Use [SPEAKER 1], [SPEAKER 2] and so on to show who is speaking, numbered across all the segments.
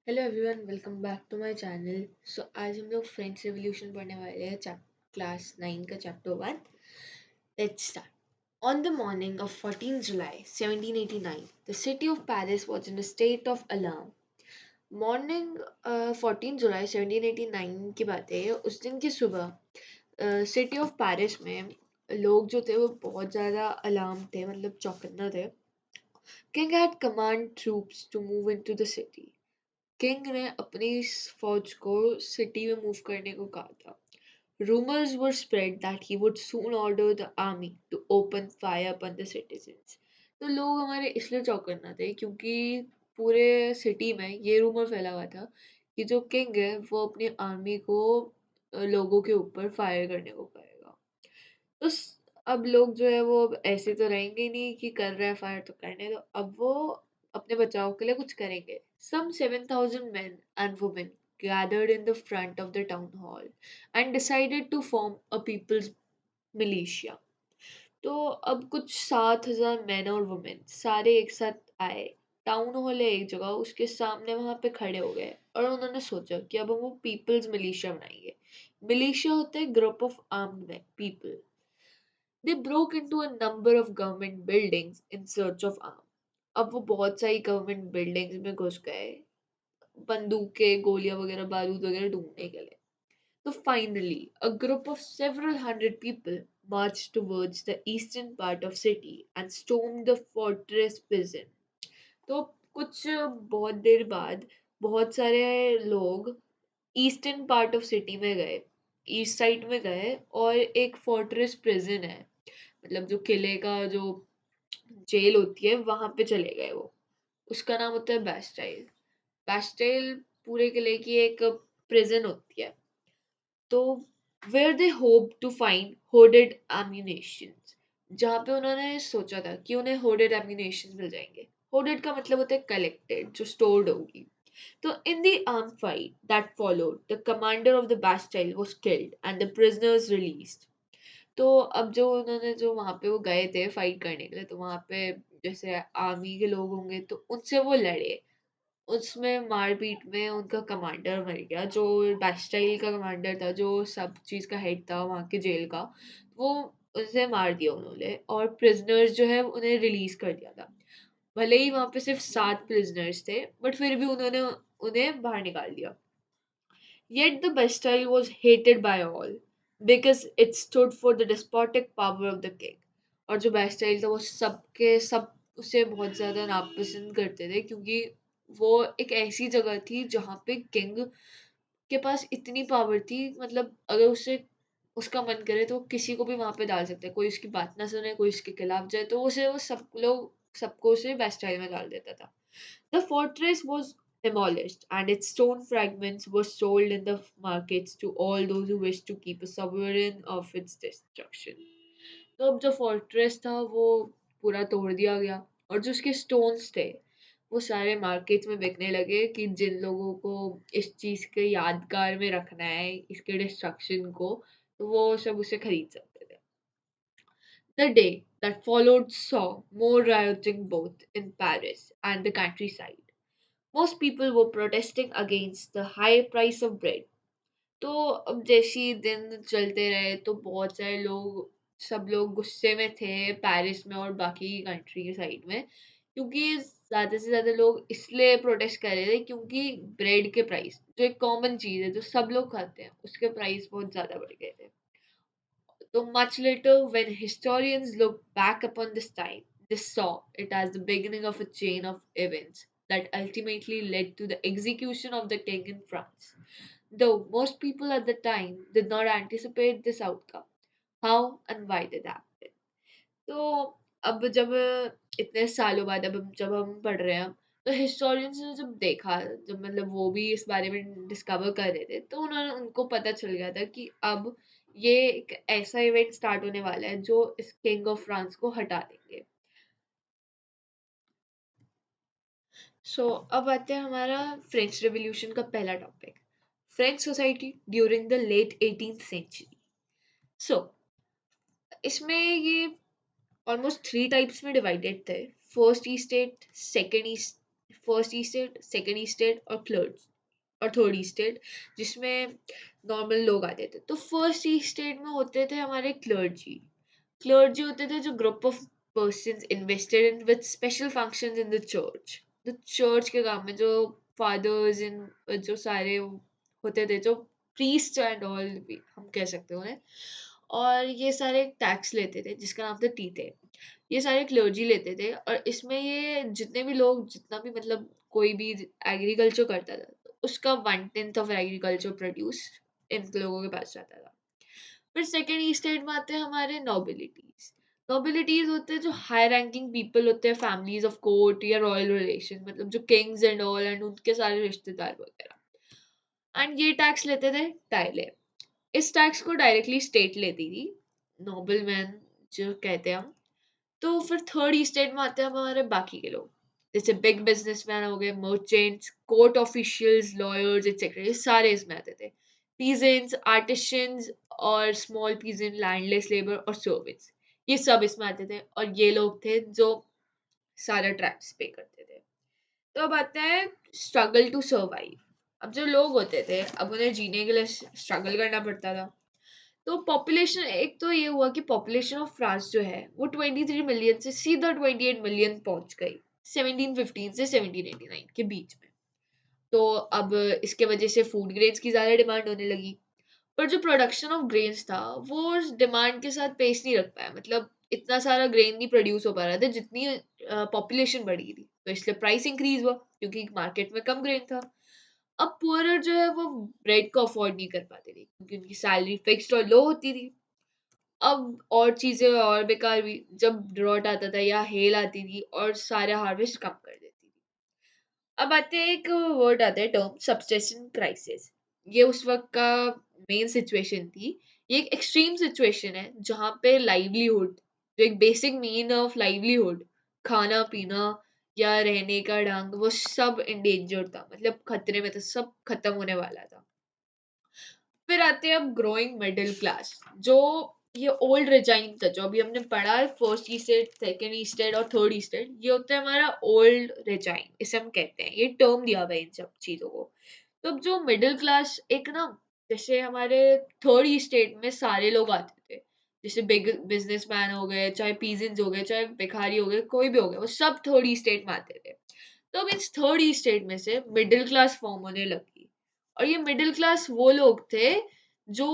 [SPEAKER 1] Hello everyone, welcome back to my channel. आज हम लोग फ्रेंच रेवोल्यूशन पढ़ने वाले हैं, क्लास 9 का chapter 1। Let's start. On the morning of 14 July 1789, the city of Paris was in a state of alarm. Morning 14 जुलाई 1789 की बात है। उस दिन की सुबह सिटी ऑफ पेरिस में लोग जो थे वो बहुत ज़्यादा अलार्म थे, मतलब चौकन्ना थे। King had command troops to move into the city. King ने अपनी फौज को सिटी में मूव करने को कहा था। Rumors were spread that he would soon order the army to open fire upon the citizens. तो लोग हमारे इसलिए चौकन्ना थे क्योंकि पूरे सिटी में ये रूमर फैला हुआ था कि जो किंग है वो अपनी आर्मी को लोगों के ऊपर फायर करने को कहेगा। तो अब लोग जो है वो अब ऐसे तो रहेंगे ही नहीं कि कर रहा है फायर तो करने दो, अब वो अपने बचाव के लिए कुछ करेंगे। Some 7,000 men and women gathered in the front of the town hall and decided to form a people's militia. तो अब कुछ 7,000 मैन और वुमेन सारे एक साथ आए। टाउन हॉल है एक जगह, उसके सामने वहां पे खड़े हो गए और उन्होंने सोचा कि अब हम वो पीपल्स मिलिशिया बनाएंगे। मिलिशिया होता है group of armed people. They broke into a number of government buildings in search of arms. अब वो बहुत सारी गवर्नमेंट बिल्डिंग्स में घुस गए बंदूकें, गोलियां वगैरह, बारूद वगैरह ढूंढने के लिए। तो finally, a group of several hundred people marched towards the eastern part of city and stormed the fortress prison. तो कुछ बहुत देर बाद बहुत सारे लोग ईस्टर्न पार्ट ऑफ सिटी में गए, ईस्ट साइड में गए और एक फोर्ट्रेस प्रिजन है, मतलब जो किले का जो जेल होती है वहां पे चले गए वो। उसका नाम होता है बैस्टाइल। बैस्टाइल पूरे किले की एक प्रिजन होती है। तो where they hope to find hoarded ammunition, जहाँ पे उन्होंने सोचा था कि उन्हें होर्डेड एम्यूनेशन मिल जाएंगे। होर्डेड का मतलब होता है कलेक्टेड, जो स्टोर्ड होगी। So, in the armed fight that followed, the commander of the Bastille was killed and the prisoners released. तो अब जो उन्होंने जो वहां पे वो गए थे फाइट करने के लिए, तो वहां पे जैसे आर्मी के लोग होंगे तो उनसे वो लड़े। उसमें मारपीट में उनका कमांडर मर गया, जो बैस्टाइल का कमांडर था, जो सब चीज का हेड था वहां के जेल का। वो उसे मार दिया उन्होंने और प्रिजनर्स जो है उन्हें रिलीज कर दिया था। भले ही वहां पे सिर्फ 7 प्रिजनर्स थे, बट फिर भी उन्होंने उन्हें बाहर निकाल दिया। Yet the Bastille was hated by all because it stood for the despotic power of the king. और जो Bastille था वो सबके सब उसे बहुत ज्यादा नापसंद करते थे, क्योंकि वो एक ऐसी जगह थी जहाँ पे किंग के पास इतनी पावर थी, मतलब अगर उसे उसका मन करे तो वो किसी को भी वहां पे डाल सकता है। कोई उसकी बात ना सुने, कोई उसके खिलाफ जाए तो उसे वो सब लोग सबको उसे बेस्टाइल में डाल देता था। The fortress was demolished and its stone fragments were sold in the markets to all those who wished to keep a sovereign of its destruction. तो अब जो फोर्ट्रेस था वो पूरा तोड़ दिया गया और जो उसके स्टोन्स थे वो सारे मार्केट्स में बिकने लगे कि जिन लोगों को इस चीज के यादगार में रखना है, इसके डिस्ट्रक्शन को, तो वो सब उसे खरीद सकते थे। The day that followed saw more rioting both in Paris and the countryside. Most people were protesting against the high price of bread. तो अब जैसे ही दिन चलते रहे तो बहुत सारे लोग, सब लोग गुस्से में थे पेरिस में और बाकी कंट्री के साइड में, क्योंकि ज्यादा से ज्यादा लोग इसलिए प्रोटेस्ट कर रहे थे क्योंकि ब्रेड के प्राइस, जो एक कॉमन चीज है जो सब लोग खाते हैं, उसके प्राइस बहुत ज्यादा बढ़ गए थे। So much later, when historians look back upon this time, they saw it as the beginning of a chain of events that ultimately led to the execution of the king in France. Though most people at the time did not anticipate this outcome, how and why did that happen? तो अब जब इतने सालों बाद अब जब हम पढ़ रहे हैं, तो हिस्टोरियंस ने जब देखा, जब मतलब वो भी इस बारे में डिस्कवर कर रहे थे, तो उन्होंने उनको पता चल गया था कि अब ये एक ऐसा इवेंट स्टार्ट होने वाला है जो इस किंग ऑफ फ्रांस को हटा देंगे। अब आते हैं हमारा फ्रेंच रेवोल्यूशन का पहला topic, French society during the late 18th century. So इसमें ये ऑलमोस्ट 3 टाइप्स में डिवाइडेड थे। फर्स्ट ई स्टेट, सेकेंड ई फर्स्ट स्टेट, सेकंड स्टेट और थर्ड स्टेट, जिसमें नॉर्मल लोग आते थे। तो फर्स्ट स्टेट में होते थे हमारे क्लर्जी होते थे, जो group of persons invested in with special functions in the church. The church के काम में जो fathers इन जो सारे होते थे, जो priest and all भी हम कह सकते हैं उन्हें, और ये सारे टैक्स लेते थे जिसका नाम था टीते। ये सारे क्लर्जी लेते थे, और इसमें ये जितने भी लोग, जितना भी मतलब कोई भी एग्रीकल्चर करता था, तो उसका 1/10 ऑफ एग्रीकल्चर प्रोड्यूस इन लोगों के पास जाता था। फिर सेकेंड स्टेट में आते हैं हमारे नोबिलिटीज। नोबिलिटीज होते हैं जो हाई रैंकिंग पीपल होते हैं, फैमिलीज ऑफ कोर्ट या रॉयल रिलेशन, मतलब जो किंग्स एंड ऑल एंड उनके सारे रिश्तेदार वगैरह, एंड ये टैक्स लेते थे टाइले। इस टैक्स को डायरेक्टली स्टेट लेती थी, नोबल मैन जो कहते हैं हम। तो फिर थर्ड स्टेट में आते हैं हमारे बाकी के लोग, जैसे बिग बिजनेसमैन हो गए, merchants, court officials, lawyers etcetera, ये सारे इसमें आते थे। पीजेंट्स, आर्टिशंस और स्मॉल पीजेंट, लैंडलेस लेबर और सर्वेंट्स, ये सब इसमें आते थे, और ये लोग थे जो सारा टैक्स पे करते थे। तो अब आते हैं स्ट्रगल टू सर्वाइव। अब जो लोग होते थे, अब उन्हें जीने के लिए स्ट्रगल करना पड़ता था। तो पॉपुलेशन, एक तो ये हुआ कि पॉपुलेशन ऑफ फ्रांस जो है वो 23 मिलियन से सीधा 28 मिलियन पहुंच गई 1715 से 1789 के बीच में। तो अब इसके वजह से फूड ग्रेन्स की ज़्यादा डिमांड होने लगी, पर जो प्रोडक्शन ऑफ ग्रेन्स था वो डिमांड के साथ पेस नहीं रख पाया, मतलब इतना सारा ग्रेन नहीं प्रोड्यूस हो पा रहा था जितनी पॉपुलेशन बढ़ी थी। तो इसलिए प्राइस इंक्रीज हुआ क्योंकि मार्केट में कम ग्रेन था। अब पुअरर जो है वो ब्रेड को अफोर्ड नहीं कर पाते थे क्योंकि उनकी सैलरी फिक्स्ड और लो होती थी। अब और चीजें और बेकार हुई जब ड्रॉट आता था या हेल आती थी और सारे हार्वेस्ट कम कर देती थी। अब आते हैं, एक वर्ड आता है टर्म सब्सिस्टेंस क्राइसिस। ये उस वक्त का मेन सिचुएशन थी। ये एक एक्सट्रीम सिचुएशन है जहाँ पे लाइवलीहुड, जो एक बेसिक मीन ऑफ लाइवलीहुड, खाना पीना या रहने का ढंग, वो सब इंडेंजर्ड था, मतलब खतरे में था, सब खत्म होने वाला था। फिर आते हैं अब ग्रोइंग मिडिल क्लास, जो ये ओल्ड रेजाइन था जो अभी हमने पढ़ा है, फर्स्ट स्टेट, सेकंड स्टेट और थर्ड स्टेट, ये होता है हमारा ओल्ड रेजाइन, इसे हम कहते हैं, ये टर्म दिया हुआ है इन सब चीजों को। तो अब जो मिडिल क्लास, एक ना, जैसे हमारे थर्ड स्टेट में सारे लोग आते थे, जैसे बिग बिजनेसमैन हो गए, चाहे पीजेंट्स हो गए, चाहे भिखारी हो गए, कोई भी हो गया, वो सब थर्ड स्टेट में आते थे। तो अब इस थर्ड स्टेट में से मिडिल क्लास फॉर्म होने लगी, और ये मिडिल क्लास वो लोग थे जो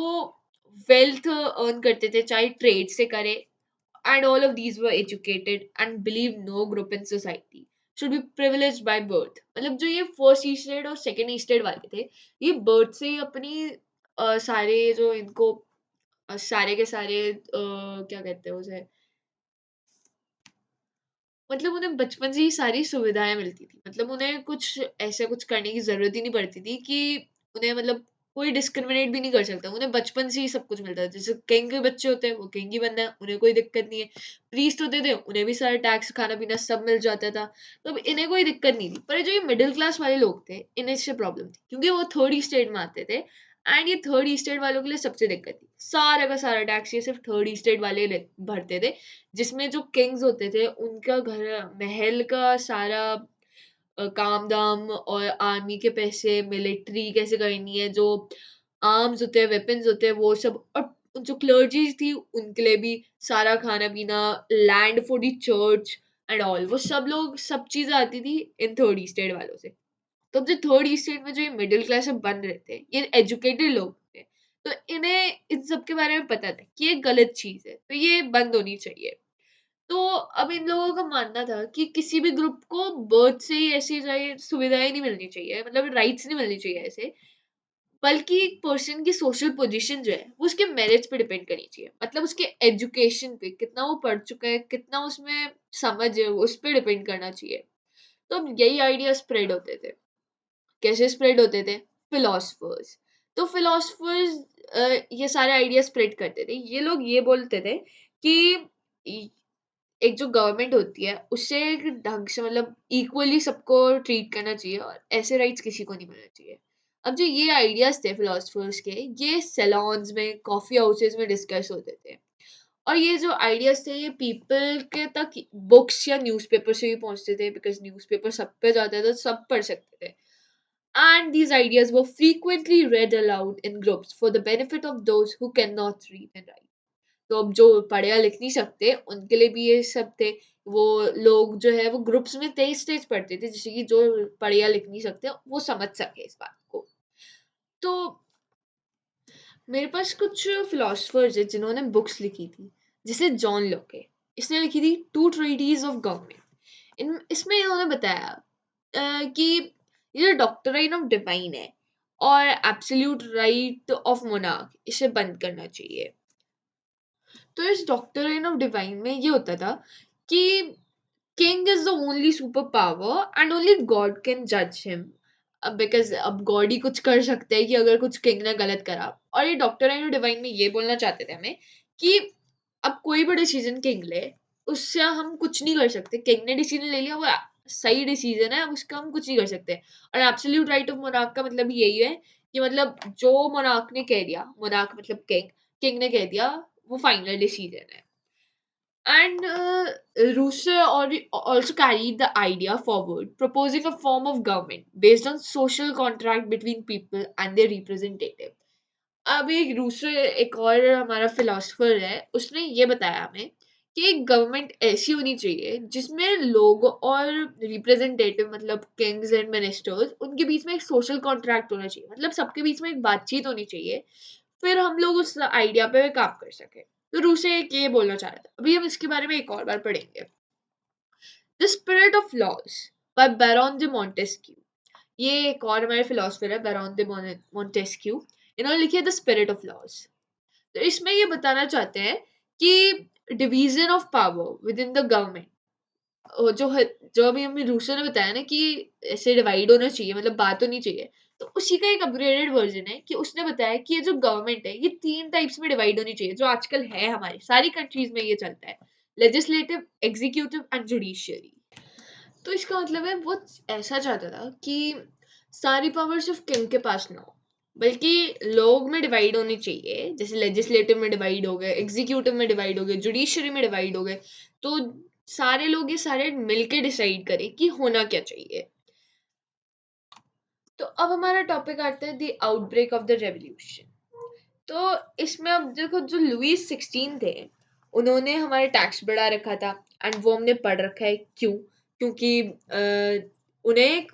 [SPEAKER 1] वेल्थ अर्न करते थे, चाहे ट्रेड से करे, and all of these were educated and believe no group in society should be privileged by birth. मतलब जो ये फर्स्ट स्टेट और सेकंड स्टेट वाले थे, ये बर्थ से ही अपनी सारे जो इनको सारे के सारे क्या कहते हैं उसे, मतलब उन्हें बचपन से ही सारी सुविधाएं मिलती थी, मतलब उन्हें कुछ ऐसा कुछ करने की जरूरत ही नहीं पड़ती थी कि उन्हें, मतलब कोई डिस्क्रिमिनेट भी नहीं कर सकता, उन्हें बचपन से ही सब कुछ मिलता था। जैसे किंग के बच्चे होते हैं वो किंग ही बनना है, उन्हें कोई दिक्कत नहीं है। प्रीस्ट होते थे उन्हें भी सारा टैक्स, खाना पीना सब मिल जाता था, तो अब इन्हें कोई दिक्कत नहीं थी। पर जो ये मिडिल क्लास वाले लोग थे, इन्हें इससे प्रॉब्लम थी क्योंकि वो थर्ड स्टेट में आते थे, एंड ये थर्ड स्टेट वालों के लिए सबसे दिक्कत थी। सारा का सारा टैक्स ये सिर्फ थर्ड स्टेट वाले भरते थे, जिसमें जो किंग्स होते थे उनका घर महल का सारा काम दाम और आर्मी के पैसे, मिलिट्री कैसे करनी है, जो आर्म्स होते हैं, वेपन्स होते हैं, वो सब, और जो क्लर्जी थी उनके लिए भी सारा खाना पीना, land for the church and all, वो सब लोग, सब चीजें आती थी इन थर्ड स्टेट वालों से। तो अब जो थर्ड स्टेट में जो ये मिडिल क्लास में बन रहे थे, ये एजुकेटेड लोग थे, तो इन्हें इन सब के बारे में पता था कि ये गलत चीज है, तो ये बंद होनी चाहिए। तो अब इन लोगों का मानना था कि किसी भी ग्रुप को बर्थ से ही ऐसी सुविधाएं नहीं मिलनी चाहिए, मतलब राइट्स नहीं मिलनी चाहिए ऐसे, बल्कि एक पर्सन की सोशल पोजीशन जो है वो उसके मेरिट्स पे डिपेंड करनी चाहिए, मतलब उसके एजुकेशन पे, कितना वो पढ़ चुका है, कितना उसमें समझ है, वो उस पर डिपेंड करना चाहिए। तो अब यही आइडिया स्प्रेड होते थे। कैसे स्प्रेड होते थे? फिलोसफर्स। तो फिलोसफर्स ये सारे आइडिया स्प्रेड करते थे। ये लोग ये बोलते थे कि एक जो गवर्नमेंट होती है उससे एक ढंग से, मतलब इक्वली सबको ट्रीट करना चाहिए और ऐसे राइट्स किसी को नहीं मिलना चाहिए। अब जो ये आइडियाज थे फिलोसफर्स के, ये सैलॉन्स में, कॉफी हाउसेस में डिस्कस होते थे, और ये जो आइडियाज थे ये पीपल के तक बुक्स या न्यूज़पेपर से भी पहुंचते थे, बिकॉज न्यूज़पेपर सब पे जाते थे तो सब पढ़ सकते थे. And these ideas were frequently read aloud in groups for the benefit of those who cannot read and write. तो अब जो पढ़ या लिख नहीं सकते उनके लिए भी ये सब थे. वो लोग जो है वो ग्रुप्स में तेज तेज पढ़ते थे, जिससे कि जो पढ़ या लिख नहीं सकते वो समझ सके इस बात को. तो मेरे पास कुछ फिलोसफर्स है जिन्होंने बुक्स लिखी थी, जैसे जॉन लोके. इसने लिखी थी टू ट्रीटीज ऑफ गवर्नमेंट. इसमें इन्होंने बताया कि ये जो डॉक्ट्राइन ऑफ डिवाइन है और एब्सोल्यूट राइट ऑफ मोनार्क, इसे बंद करना चाहिए. तो इस डॉक्ट्राइन ऑफ डिवाइन में ये होता था कि king is the only super power and only God can जज हिम. बिकॉज अब गॉड ही कुछ कर सकते हैं कि अगर कुछ किंग ने गलत करा. और ये डॉक्ट्राइन ऑफ डिवाइन में ये बोलना चाहते थे हमें कि अब कोई भी डिसीजन किंग ले, उससे हम कुछ नहीं कर सकते. किंग ने डिसीजन ले लिया, वो सही डिसीजन है, अब उसका हम कुछ नहीं कर सकते. और एब्सोल्यूट राइट ऑफ मोनार्क का मतलब यही है कि मतलब जो मोनार्क ने कह दिया, मोनार्क मतलब किंग, किंग ने कह दिया वो फाइनल डिसीजन है. And Rousseau also carried the idea forward, proposing a form of government based on social contract between people and their representative. अब एक रूसो, एक और हमारा फिलोसफर है, उसने ये बताया हमें कि एक गवर्नमेंट ऐसी होनी चाहिए जिसमें लोग और रिप्रेजेंटेटिव मतलब किंग्स एंड मिनिस्टर्स, उनके बीच में एक सोशल कॉन्ट्रैक्ट होना चाहिए. मतलब सबके बीच में एक बातचीत होनी चाहिए, फिर हम लोग उस आइडिया पे काम कर सके. तो रूसे एक ये बोलना चाह रहा था. अभी हम इसके बारे में एक और बार पढ़ेंगे. The spirit of laws by baron de Montesquieu. ये एक और हमारे फिलोसफर है, बैरन de Montesquieu. इन्होंने लिखी है द स्पिरिट ऑफ लॉज. तो इसमें ये बताना चाहते हैं कि division of power with in the government, जो अभी हमें रूसो ने बताया ना कि ऐसे डिवाइड होना चाहिए, मतलब बात होनी चाहिए, तो उसी का एक अपग्रेडेड वर्जन है कि उसने बताया कि ये जो गवर्नमेंट है ये 3 टाइप्स में डिवाइड होनी चाहिए, जो आजकल है हमारी सारी कंट्रीज में ये चलता है. Legislative, executive and judiciary. तो इसका मतलब है वो ऐसा चाहता था कि सारी पावर सिर्फ किंग के पास ना हो, बल्कि लोग में डिवाइड होनी चाहिए. जैसे लेजिस्लेटिव में डिवाइड हो गए, एग्जीक्यूटिव में डिवाइड हो गए, जुडिशरी में डिवाइड हो गए. तो सारे लोग ये सारे मिलके डिसाइड करें कि होना क्या चाहिए. तो अब हमारा टॉपिक आता है the outbreak of the revolution. तो इसमें अब देखो, जो लुईस 16 थे उन्होंने हमारे टैक्स बढ़ा रखा था. एंड वो हमने पढ़ रखा है क्यों, क्योंकि उन्हें एक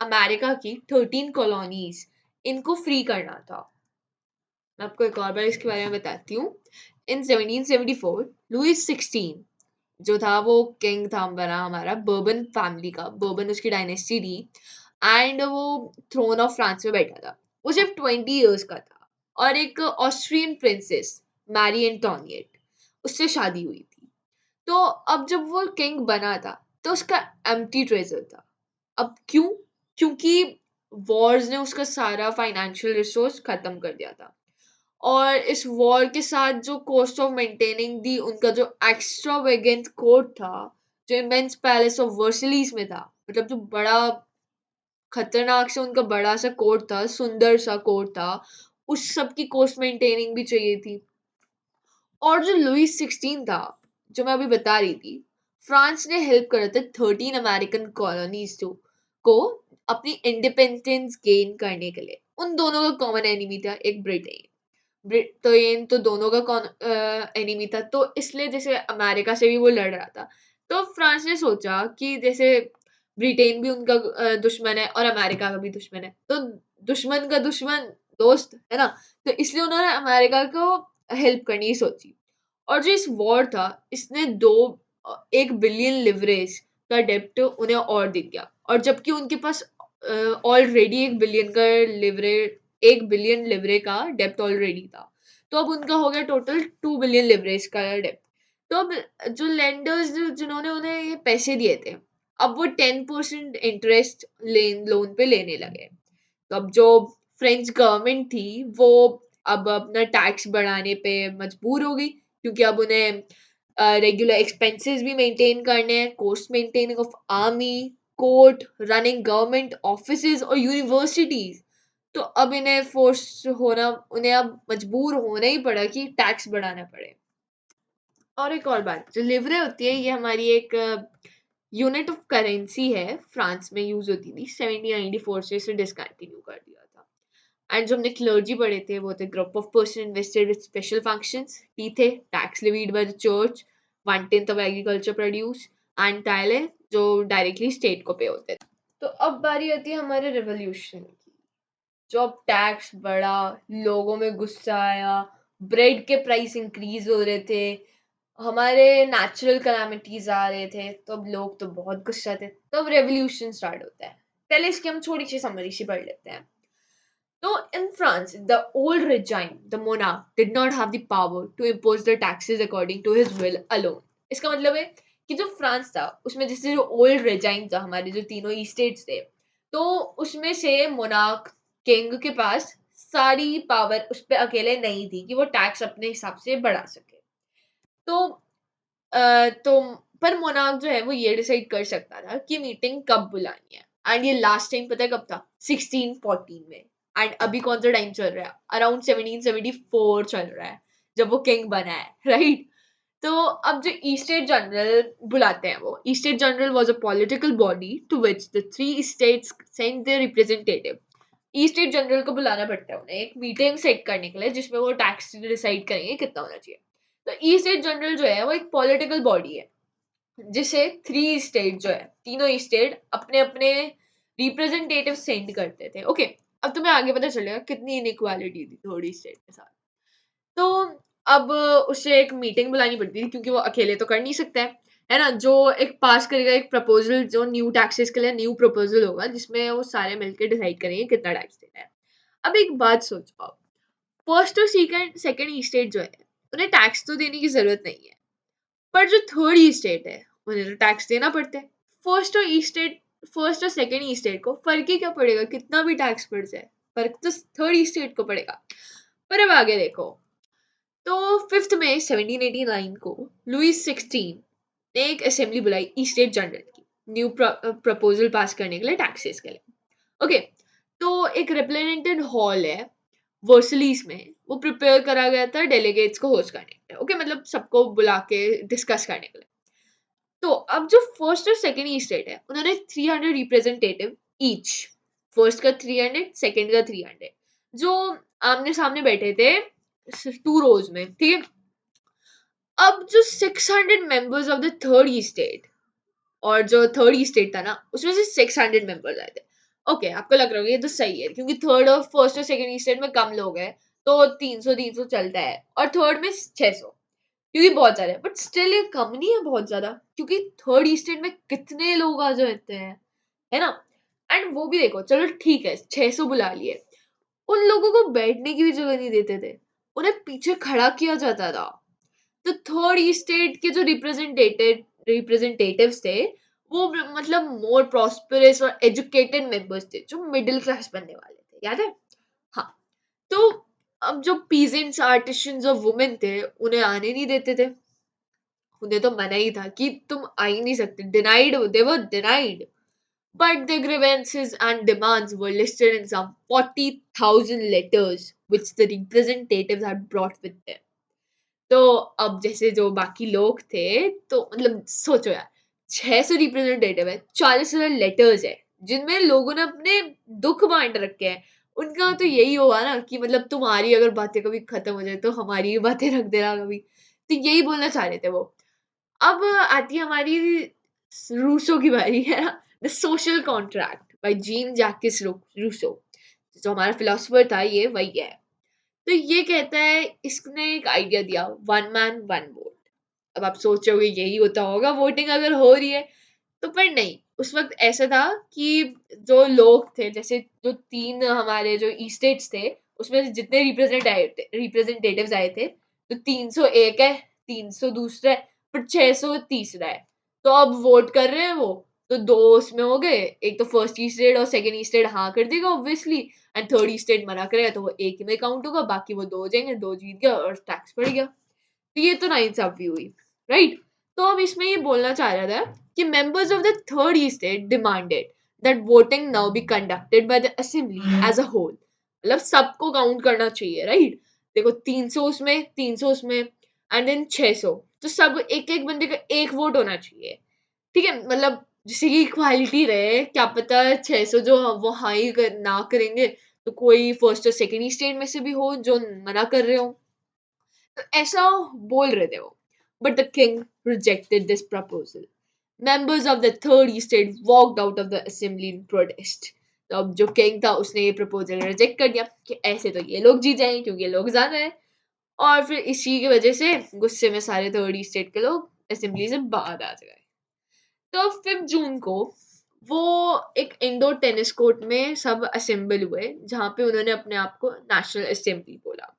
[SPEAKER 1] अमेरिका की 13 कॉलोनीज इनको फ्री करना था. मैं आपको एक और बार इसके बारे में बताती हूँ. इन 1774 लुईस 16 जो था वो किंग था बना हमारा बर्बन फैमिली का. बर्बन उसकी डायनेस्टी थी. एंड वो थ्रोन ऑफ फ्रांस में बैठा था. वो सिर्फ 20 years का था. और एक ऑस्ट्रियन प्रिंसेस मैरी एंटोनिएट, उससे शादी हुई थी. तो अब जब वो किंग बना था तो उसका एम्प्टी ट्रेजर था. अब क्यों? क्योंकि वॉर्स ने उसका सारा फाइनेंशियल रिसोर्स खत्म कर दिया था. और इस वॉर के साथ जो कॉस्ट ऑफ मेंटेनिंग दी, उनका जो एक्स्ट्रावेगेंट कोर्ट था, जो इमेंस पैलेस ऑफ वर्सलीज में था, मतलब जो बड़ा खतरनाक से उनका बड़ा सा कोर्ट था, सुंदर सा कोर्ट था, उस सब की कॉस्ट मेंटेनिंग भी चाहिए थी. और जो लुईस 16 था, जो मैं अभी बता रही थी, फ्रांस ने हेल्प करा था 13 अमेरिकन कॉलोनीज को अपनी इंडिपेंडेंस गेन करने के लिए. उन दोनों का कॉमन एनिमी था एक ब्रिटेन. ब्रिटेन तो दोनों का एनिमी था, तो इसलिए जैसे अमेरिका से भी वो लड़ रहा था. तो फ्रांस ने सोचा कि जैसे ब्रिटेन भी उनका दुश्मन है और अमेरिका का भी दुश्मन है, तो दुश्मन का दुश्मन दोस्त है ना. तो इसलिए उन्होंने अमेरिका को हेल्प करनी ही सोची. और जो इस वॉर था, इसने 1 बिलियन लिवरेज का डेप्ट उन्हें और दे दिया. और जबकि उनके पास ऑलरेडी 1 बिलियन लिवरे का डेप्ट ऑलरेडी था. तो अब उनका हो गया टोटल 2 बिलियन लिवरेज का डेप्ट. तो अब जो लेंडर्स जिन्होंने उन्हें ये पैसे दिए थे, अब वो 10% इंटरेस्ट लोन पे लेने लगे. तो अब जो फ्रेंच गवर्नमेंट थी वो अब अपना टैक्स बढ़ाने पे मजबूर हो गई, क्योंकि अब उन्हें रेगुलर एक्सपेंसेस भी मेंटेन करने हैं, cost maintaining of army, court, running government offices और यूनिवर्सिटीज. तो अब इन्हें फोर्स होना, उन्हें अब मजबूर होना ही पड़ा कि टैक्स बढ़ाना पड़े. और एक और बात, जो लिवरे होती है ये हमारी एक यूनिट ऑफ करेंसी है, फ्रांस में यूज होती थी, 1794 से इसे डिसकंटिन्यू कर दिया था। एंड जो हमने क्लर्जी पढ़े थे वो थे group of person invested with special functions, tithe tax levied by the church, 1/10 of agriculture produce, and taille जो डायरेक्टली स्टेट को पे होते थे। तो अब बारी आती है हमारे रेवोल्यूशन की। जब टैक्स बढ़ा, लोगों में गुस्सा आया, ब्रेड के प्राइस इंक्रीज हो रहे थे, हमारे नेचुरल कैलामिटीज आ रहे थे, तो अब लोग तो बहुत गुस्सा थे, तो अब रेवोल्यूशन स्टार्ट होता है। पहले इसकी हम थोड़ी सी समरी सी पढ़ लेते हैं। तो in France, the old regime, the monarch, did not have the power to impose the taxes according to his will alone. इसका मतलब है कि जो फ्रांस था उसमें जैसे जो ओल्ड रेजाइम था, हमारे जो तीनों ई स्टेट्स थे, तो उसमें से मोनार्क किंग के पास सारी पावर उस पर अकेले नहीं थी कि वो टैक्स अपने हिसाब से बढ़ा सके। तो तो पर मोनार्क जो है वो ये डिसाइड कर सकता था कि मीटिंग कब बुलानी है। एंड ये लास्ट टाइम पता है कब था? 1614 में। एंड अभी कौन सा टाइम चल रहा है? अराउंड 1774 चल रहा है, जब वो किंग बना है, राइट? तो अब जो ई स्टेट जनरल बुलाते हैं, वो estate general was a political body to which the three states send their representative. Estate general को बुलाना पड़ता है उन्हें एक मीटिंग सेट करने के लिए, जिसमें वो टैक्स डिसाइड करेंगे कितना होना चाहिए। तो ई स्टेट जनरल जो है वो एक पॉलिटिकल बॉडी है, जिसे थ्री स्टेट जो है, तीनों स्टेट अपने अपने रिप्रेजेंटेटिव सेंड करते थे। ओके, अब तुम्हें आगे पता चलेगा कितनी इनइक्वालिटी थी थोड़ी स्टेट के साथ। तो अब उसे एक मीटिंग बुलानी पड़ती थी, क्योंकि वो अकेले तो कर नहीं सकता है ना? जो एक पास करेगा एक प्रपोजल, जो न्यू टैक्सेस के लिए न्यू प्रपोजल होगा, जिसमें वो सारे मिलकर डिसाइड करेंगे कितना टैक्स देना है। अब एक बात सोचो, आप फर्स्ट और सेकंड सेकंड स्टेट जो है उन्हें टैक्स तो देने की जरूरत नहीं है, पर जो थर्ड ई स्टेट है उन्हें तो टैक्स देना पड़ता है। फर्स्ट और ई स्टेट फर्स्ट और सेकंड ई स्टेट को फर्क ही क्या पड़ेगा, कितना भी टैक्स पड़ जाए, फर्क तो थर्ड ई स्टेट को पड़ेगा। पर अब आगे देखो, तो 5 मई 1789 को लुईस 16 ने एक असेंबली बुलाई ई स्टेट जनरल की, न्यू प्रपोजल पास करने के लिए टैक्सेस के लिए। ओके, तो एक रिप्रेजेंटेटिव हॉल है वर्सलीज में, वो प्रिपेयर करा गया था डेलीगेट्स को होस्ट करने के लिए। ओके, मतलब सबको बुला के डिस्कस करने के लिए। तो अब जो फर्स्ट और सेकंड ई स्टेट है उन्होंने 300 रिप्रेजेंटेटिव ईच, फर्स्ट का 300, सेकंड का 300, जो आमने सामने बैठे थे 2 रोज में, ठीक है? अब जो 600 members of the third E state, और जो थर्ड ई स्टेट था ना उसमें से 600 मेंबर्स आए थे। ओके, आपको लग रहा होगा ये तो सही है, क्योंकि थर्ड और फर्स्ट और सेकंड ई स्टेट में कम लोग हैं, तो 300 चलता है, और थर्ड में 600, क्योंकि बहुत ज्यादा है। बट स्टिल ये कम नहीं है बहुत ज्यादा, क्योंकि थर्ड ई स्टेट में कितने लोग आ जाते हैं, है ना? एंड वो भी देखो, चलो ठीक है 600 बुला लिए, उन लोगों को बैठने की भी जगह नहीं देते थे, उन्हें पीछे खड़ा किया जाता था। तो थर्ड ई स्टेट के जो रिप्रेजेंटेटिव्स थे, वो मतलब मोर प्रॉस्पेरस और एजुकेटेड मेंबर्स थे, जो मिडिल क्लास बनने वाले थे, याद है? हाँ। तो अब जो पीजेंट्स, आर्टिशंस और वुमेन थे उन्हें आने नहीं देते थे, उन्हें तो मना ही था कि तुम आ ही नहीं सकते, denied, they were denied. But their grievances and demands were listed in some 40,000 letters which the representatives had brought with them. तो अब जैसे जो बाकी लोग थे, तो मतलब सोचो यार, 600 रिप्रेजेंटेटिव है, 40,000 लेटर्स है, जिनमें लोगों ने अपने दुख बांट रखे हैं। उनका तो यही होगा ना कि मतलब तुम्हारी अगर बातें कभी खत्म हो जाए तो हमारी भी बातें रख देना कभी, तो यही बोलना चाह रहे थे वो। अब आती है हमारी रूसो की बारी, है ना? The social contract by Jean Jacques Rousseau, जो हमारा फिलोसोफर था ये वही है। तो ये कहता है, इसने एक आइडिया दिया, वन मैन वन वोट। अब आप सोचोगे यही होता होगा वोटिंग अगर हो रही है, तो पर नहीं, उस वक्त ऐसा था कि जो लोग थे, जैसे जो तीन हमारे जो ई स्टेट्स थे, उसमें से जितने रिप्रेजेंटेटिव्स आए थे, तो 301 है, 300 दूसरा है, पर 600 तीसरा है। तो अब वोट कर रहे हैं वो, तो दो उसमें हो गए, एक तो फर्स्ट ई स्टेट और सेकंड ई स्टेट हाँ कर देगा obviously, and third E state मना करेगा तो वो एक में काउंट होगा, बाकी वो दो हो जाएंगे, दो जीत गया और टैक्स पड़ गया। तो ये तो नाइंसाफी हुई, राइट? तो अब इसमें ये बोलना चाह रहा था कि members of the third estate demanded that voting now be conducted by the assembly as a whole, मतलब सबको काउंट करना चाहिए, राइट? देखो 300 उसमें, 300 उसमें, एंड देन 600, तो सब एक एक बंदे का एक वोट होना चाहिए, ठीक है, मतलब जिससे कि इक्वालिटी रहे, क्या पता 600 जो वो हाई ना करेंगे तो कोई फर्स्ट और सेकेंड स्टेट में से भी हो जो मना कर रहे हो, तो ऐसा बोल रहे थे वो, but the king rejected this proposal. Members of the third estate walked out of the assembly in protest. तो अब जो किंग था उसने ये प्रपोजल रिजेक्ट कर दिया कि ऐसे तो ये लोग जीत जाएंगे क्योंकि ये लोग ज्यादा है, और फिर इसी की वजह से गुस्से में सारे थर्ड स्टेट के लोग असेंबली से बाहर आ गए। तो 5 जून को वो एक इंडोर टेनिस कोर्ट में सब असेंबल हुए जहां पे उन्होंने अपने आप को नेशनल असेंबली बोला,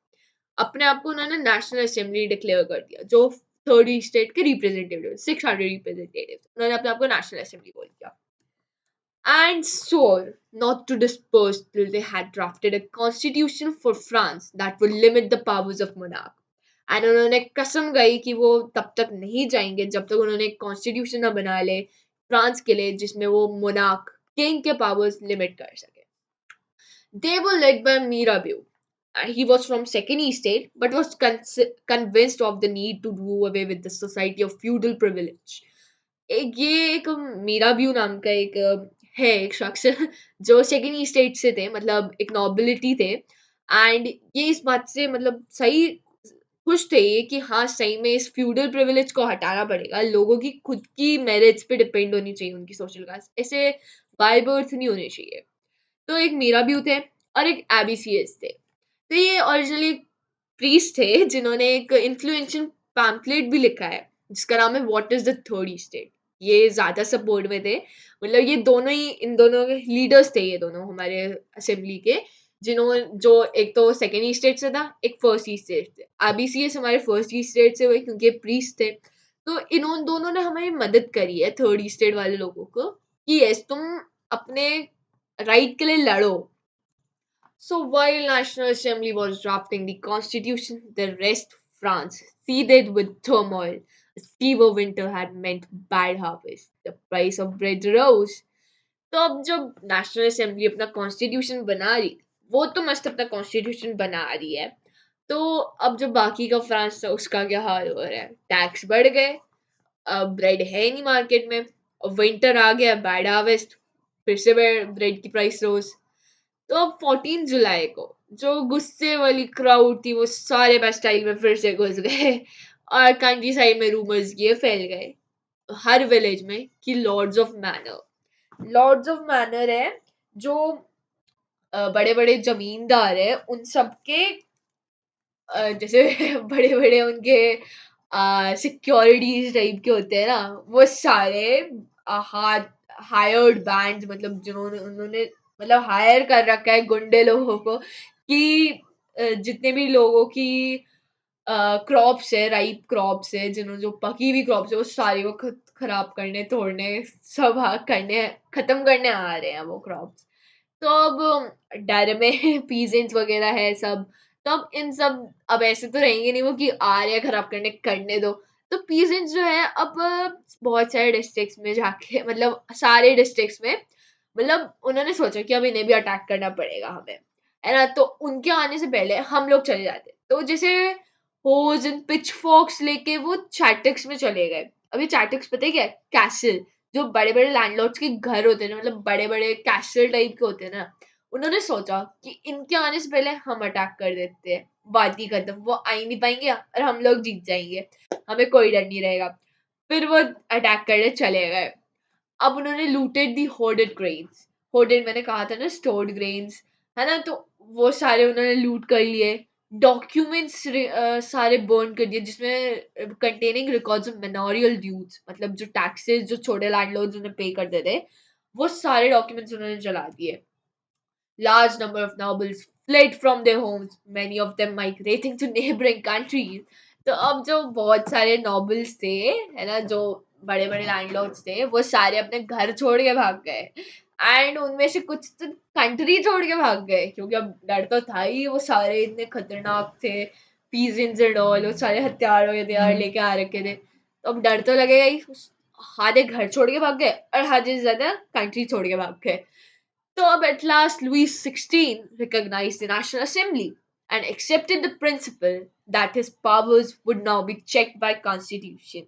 [SPEAKER 1] अपने आप को उन्होंने नेशनल असेंबली डिक्लेयर कर दिया, जो थर्ड स्टेट के रिप्रेजेंटेटिव 600 रिप्रेजेंटेटिव, उन्होंने अपने आप को नेशनल असेंबली बोल दिया and swore not to disperse till they had drafted a constitution for France that would limit the powers of monarch. And उन्होंने कसम गई कि वो तब तक नहीं जाएंगे जब तक उन्होंने एक कॉन्स्टिट्यूशन ना बना ले फ्रांस के लिए जिसमें वो मोनार्क किंग के पावर्स लिमिट कर सके। They were led by Mirabeau. He was from second estate but was convinced of the need to do away with the society of feudal privilege. एक मीराब्यू नाम का एक है एक शख्स जो सेकंड स्टेट से थे, मतलब एक नोबिलिटी थे, एंड ये इस बात से मतलब सही खुश थे ये कि हाँ सही में इस फ्यूडल प्रिविलेज को हटाना पड़ेगा, लोगों की खुद की मेरिट्स पे डिपेंड होनी चाहिए उनकी सोशल कास्ट, ऐसे बाय बर्थ नहीं होने चाहिए। तो एक मीराब्यू थे और एक एबीसीएस थे। तो ये ओरिजिनली प्रीस्ट थे जिन्होंने एक इन्फ्लुएंशियल पैम्पलेट भी लिखा है जिसका नाम है what is the third state. ये ज्यादा सपोर्ट में थे, मतलब ये दोनों ही इन दोनों के लीडर्स थे, ये दोनों हमारे असेंबली के, जिन्होंने जो एक तो सेकेंड स्टेट से था एक फर्स्ट स्टेट से, आबीसीएस हमारे फर्स्ट स्टेट से हुए क्योंकि प्रीस्ट थे। तो इन्होंने दोनों ने हमारी मदद करी है थर्ड स्टेट वाले लोगों को कि यस तुम अपने राइट के लिए लड़ो। So while National Assembly was drafting the constitution, the rest France seethed with turmoil. A severe winter had meant bad harvest. The price of bread rose. तो अब जब नेशनल असेंबली अपना कॉन्स्टिट्यूशन बना रही, वो तो मस्त अपना कॉन्स्टिट्यूशन बना रही है, तो अब जो बाकी का फ्रांस था उसका क्या हाल हो रहा है, टैक्स बढ़ गए, अब ब्रेड है ही नहीं मार्केट में, और विंटर आ गया, बैड हार्वेस्ट, फिर से ब्रेड की प्राइस रोज। तो अब 14 जुलाई को जो गुस्से वाली क्राउड थी वो सारे बेस्टाइल में फिर से घुस गए और कंट्री साइड में रूमर्स ये फैल गए हर विलेज में कि लॉर्ड्स ऑफ मैनर है जो बड़े बड़े जमींदार है उन सबके जैसे बड़े बड़े उनके सिक्योरिटीज टाइप के होते हैं ना, वो सारे हाथ हायर्ड बैंड, मतलब जिन्होंने उन्होंने मतलब हायर कर रखा है गुंडे लोगों को कि जितने भी लोगों की क्रॉप्स है, राइप क्रॉप्स है, जिन्होंने जो पकी हुई क्रॉप्स है वो सारी वो खराब करने तोड़ने सब करने खत्म करने आ रहे हैं वो क्रॉप्स। तो अब डर में पीजेंट्स वगैरह है सब, तो अब इन सब अब ऐसे तो रहेंगे नहीं वो कि आ रहे हैं खराब करने करने दो। तो पीजेंट्स जो है अब बहुत सारे डिस्ट्रिक्ट्स में जाके, मतलब सारे डिस्ट्रिक्ट्स में, मतलब उन्होंने सोचा कि अब इन्हें भी अटैक करना पड़ेगा हमें, है ना, तो उनके आने से पहले हम लोग चले जाते, तो जैसे होज एंड पिच फॉक्स लेके वो चैटिक्स में चले गए। अभी चैटिक्स पता है क्या है? कैसल, जो बड़े बड़े लैंडलॉर्ड्स के घर होते हैं ना, मतलब बड़े बड़े कैसल टाइप के होते हैं ना, उन्होंने सोचा कि इनके आने से पहले हम अटैक कर देते हैं, बात ही खत्म, वो आ ही नहीं पाएंगे और हम लोग जीत जाएंगे, हमें कोई डर नहीं रहेगा। फिर वो अटैक करने चले गए। अब उन्होंने लूटेड दी होर्डेड ग्रेन्स, होर्डेड मैंने कहा था ना स्टोर्ड ग्रेन्स, है ना, तो वो सारे उन्होंने लूट कर लिए। डॉक्यूमेंट्स सारे बर्न कर दिए जिसमें containing records of memorial dues, मतलब जो टैक्सेस जो छोटे लैंडलॉर्ड्स उन्हें पे करते थे वो सारे डॉक्यूमेंट्स उन्होंने जला दिए। Large number of nobles fled from their homes, many of them migrating to neighboring countries. तो अब जो बहुत सारे नॉबल्स थे, है ना, जो बड़े बड़े लैंडलॉर्ड्स थे, वो सारे अपने घर छोड़ के भाग गए, एंड उनमें से कुछ तो कंट्री छोड़ के भाग गए क्योंकि अब डर तो था ही, वो सारे इतने खतरनाक थे, पीजेंट्स एंड ऑल, वो सारे हथियार वगैरह लेके आ रखे थे, तो अब डर तो लगेगा ही। आधे घर छोड़ के भाग गए और आधे से ज्यादा कंट्री छोड़ के भाग गए। So at last Louis XVI recognized the National Assembly and accepted the principle that his powers would now be checked by constitution.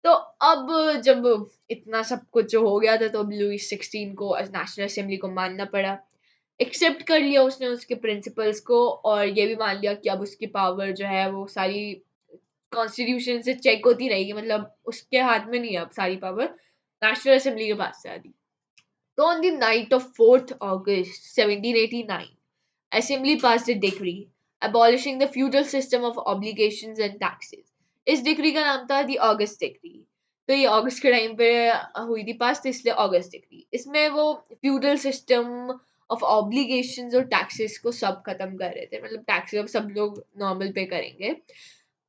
[SPEAKER 1] तो अब जब इतना सब कुछ जो हो गया था तो अब लुईस 16 को नेशनल असेंबली को मानना पड़ा, एक्सेप्ट कर लिया उसने उसके प्रिंसिपल्स को और ये भी मान लिया कि अब उसकी पावर जो है वो सारी कॉन्स्टिट्यूशन से चेक होती रहेगी, मतलब उसके हाथ में नहीं है अब सारी पावर, नेशनल असेंबली के पास से आ रही। So on the night of 4th August 1789, Assembly passed a decree abolishing the feudal system of obligations and taxes. इस डिक्री का नाम था दी ऑगस्ट डिक्री। तो ये अगस्त के टाइम पे हुई थी पास, तो इसलिए अगस्त डिक्री। इसमें वो फ्यूडल सिस्टम ऑफ ऑब्लिगेशंस और टैक्सेस को सब खत्म कर रहे थे, मतलब टैक्सेस अब सब लोग नॉर्मल पे करेंगे।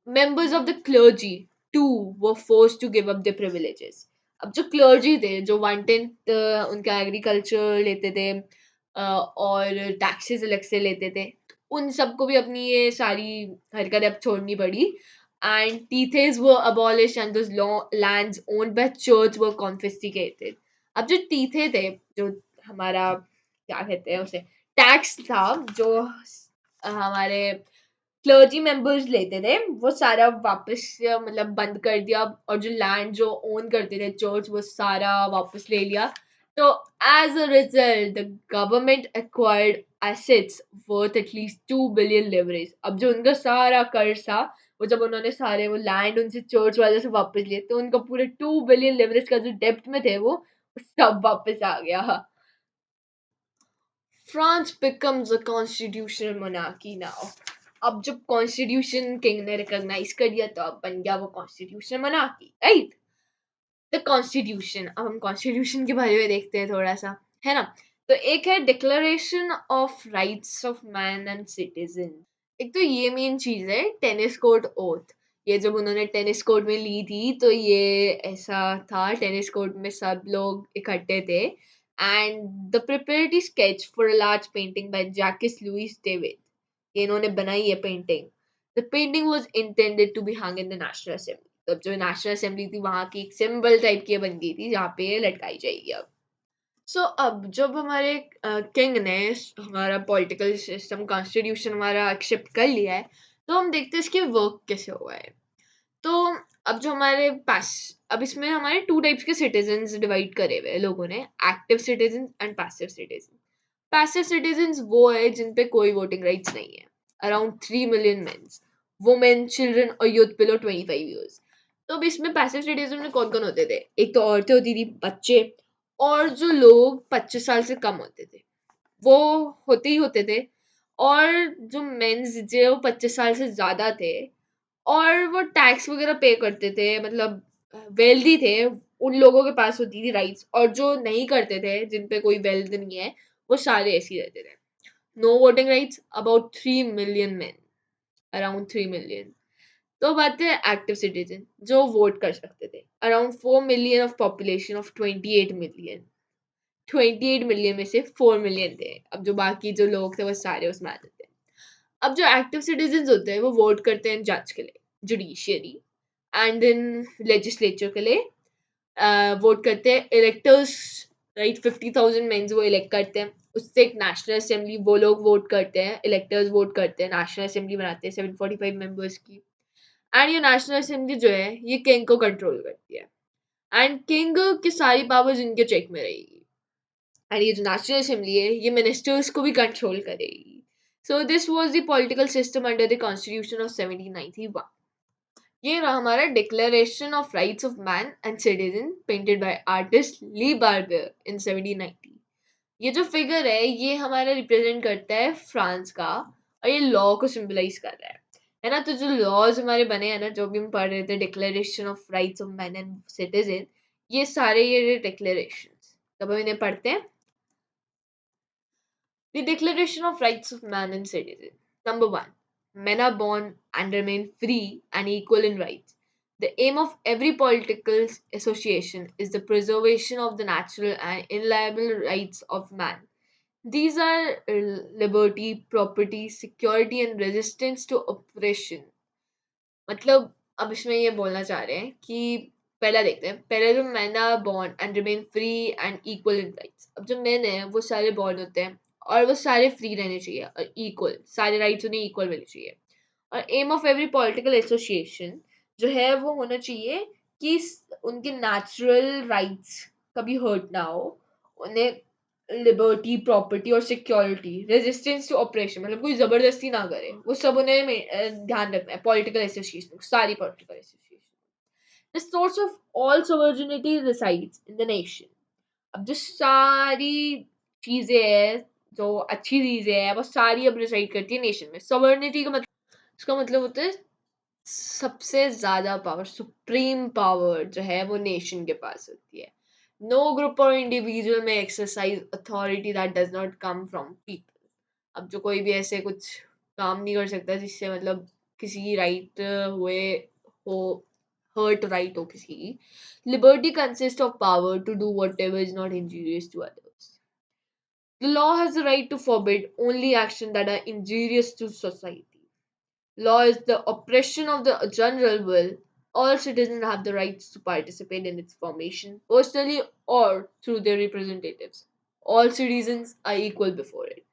[SPEAKER 1] Members of the clergy too were forced to give up their privileges. अब जो क्लर्जी थे जो 1/10 उनका एग्रीकल्चर लेते थे और टैक्सेस अलग से लेते थे, उन सबको भी अपनी ये सारी हरकतें अब छोड़नी पड़ी। And tithes were abolish and those lands owned by church were confiscated. अब जो टीथे थे, जो हमारा क्या कहते हैं उसे, टैक्स था जो हमारे क्लर्जी मेंबर्स लेते थे, वो सारा वापस मतलब बंद कर दिया, और जो लैंड जो ओन करते थे चर्च वो सारा वापस ले लिया। तो as a result the government acquired assets worth at least 2 billion livres. अब जो उनका सारा कर्ज था, वो जब उन्होंने सारे वो लैंड उनसे चर्च वाले से वापस लिए, तो उनका पूरे 2 बिलियन लिवरेज का जो डेप्ट में थे वो सब वापस आ गया। France becomes a constitutional monarchy now. अब जब कॉन्स्टिट्यूशन किंग ने रिकॉग्नाइज कर दिया तो अब बन गया वो constitutional monarchy, right. The constitution, अब हम कॉन्स्टिट्यूशन के बारे में देखते हैं थोड़ा सा, है ना। तो एक है declaration of rights of man and citizen. एक तो ये मेन चीज है टेनिस कोर्ट ओथ। ये जब उन्होंने टेनिस कोर्ट में ली थी तो ये ऐसा था, टेनिस कोर्ट में सब लोग इकट्ठे थे and the preparatory sketch for a large painting by Jacques Louis David, ये इन्होंने बनाई है painting. The painting was intended to be hung in the national assembly. तब जो नेशनल असेंबली थी वहां की एक सिंबल टाइप की बन गई थी जहाँ पे ये लटकाई जाएगी अब। अब जब हमारे किंग ने हमारा पॉलिटिकल सिस्टम कॉन्स्टिट्यूशन हमारा एक्सेप्ट कर लिया है, तो हम देखते हैं इसके वर्क कैसे हुआ है। तो अब जो हमारे पास, अब इसमें हमारे टू टाइप्स के सिटीजन्स डिवाइड करे हुए हैं लोगों ने, active citizen and passive citizen. Passive citizens वो है जिन पे कोई वोटिंग राइट्स नहीं है, around 3 million men's, women, children और यूथ बिलो 25 ईयर्स। तो अब इसमें पैसिव सिटीजन में कौन कौन होते थे, एक तो औरतें होती थी, बच्चे, और जो लोग 25 साल से कम होते थे वो होते ही होते थे, और जो मेंस जो 25 साल से ज्यादा थे और वो टैक्स वगैरह पे करते थे, मतलब वेल्दी थे, उन लोगों के पास होती थी राइट्स, और जो नहीं करते थे जिन पे कोई वेल्थ नहीं है वो सारे ऐसे ही रहते थे। No voting rights about 3 million man, around 3 million. तो बात है एक्टिव सिटीजन जो वोट कर सकते थे, around 4 million of population of 28 million. 28 million में से 4 मिलियन थे, अब जो बाकी जो लोग थे वो सारे उसमें आ जाते हैं। अब जो एक्टिव सिटीजन होते हैं वो वोट करते हैं जज के लिए, जुडिशियरी, एंड देन लेजिस्लेचर के लिए वोट करते हैं इलेक्टर्स, राइट। 50,000 मेंस वो इलेक्ट करते हैं, उससे एक नेशनल असेंबली वो लोग वोट करते हैं, इलेक्टर्स वोट करते हैं, नेशनल असेंबली बनाते हैं 745 मेंबर्स की। एंड ये नेशनल असेंबली जो है ये किंग को कंट्रोल करती है, एंड किंग की सारी पावर्स इनके चेक में रहेगी, एंड ये जो नेशनल असेंबली है ये मिनिस्टर्स को भी कंट्रोल करेगी। So this was the political system under the constitution of 1791। ये रहा हमारा declaration of rights of man and citizen painted by artist Le Barbier in 1790। ये जो फिगर है ये हमारा रिप्रेजेंट करता है फ्रांस का, और ये लॉ को सिंबलाइज कर रहा है ना। तो जो लॉज हमारे बने हैं ना, जो भी हम पढ़ रहे थे, declaration of rights of man and citizen, ये सारे ये डिक्लेरेशन, तब हम इन्हें पढ़ते हैं। The Declaration of Rights of Man and Citizen. Number 1. Men are born and remain free and equal in rights. The aim of every political association is the preservation of the natural and inalienable rights of man. These are liberty, property, security, and resistance to oppression. मतलब अब इसमें ये बोलना चाह रहे हैं कि पहला देखते हैं, पहले जो man are born and remain free and equal in rights. अब जो मैन है वो सारे बॉर्न होते हैं और वो सारे फ्री रहने चाहिए और इक्वल, सारे राइट्स उन्हें इक्वल मिलने चाहिए। और aim of every political association जो है वो होना चाहिए कि उनके नेचुरल राइट्स कभी हर्ट ना हो, उन्हें लिबर्टी, प्रॉपर्टी और सिक्योरिटी, रेजिस्टेंस टू ऑपरेशन, मतलब कोई जबरदस्ती ना करे, वो सब उन्हें ध्यान रखना है पॉलिटिकल एसोसिएशन, सारी political association. The source of all sovereignty resides in the nation. अब जो सारी चीजें हैं, जो अच्छी चीजें हैं, वो सारी अब रिसाइड करती है नेशन में। सॉवर्निटी का मतलब, इसका मतलब होता है सबसे ज्यादा पावर, सुप्रीम पावर जो है वो नेशन के पास होती है। नो ग्रुप और इंडिविजुअल में exercise authority that does not come from people. अब जो कोई भी ऐसे कुछ काम नहीं कर सकता जिससे मतलब किसी राइट हुए हो, हर्ट राइट हो किसी की। Liberty consist of power to do whatever is not injurious to others. The law has the right to forbid only action that are injurious to society. Law is the oppression of the general will. All citizens have the right to participate in its formation, personally or through their representatives. All citizens are equal before it.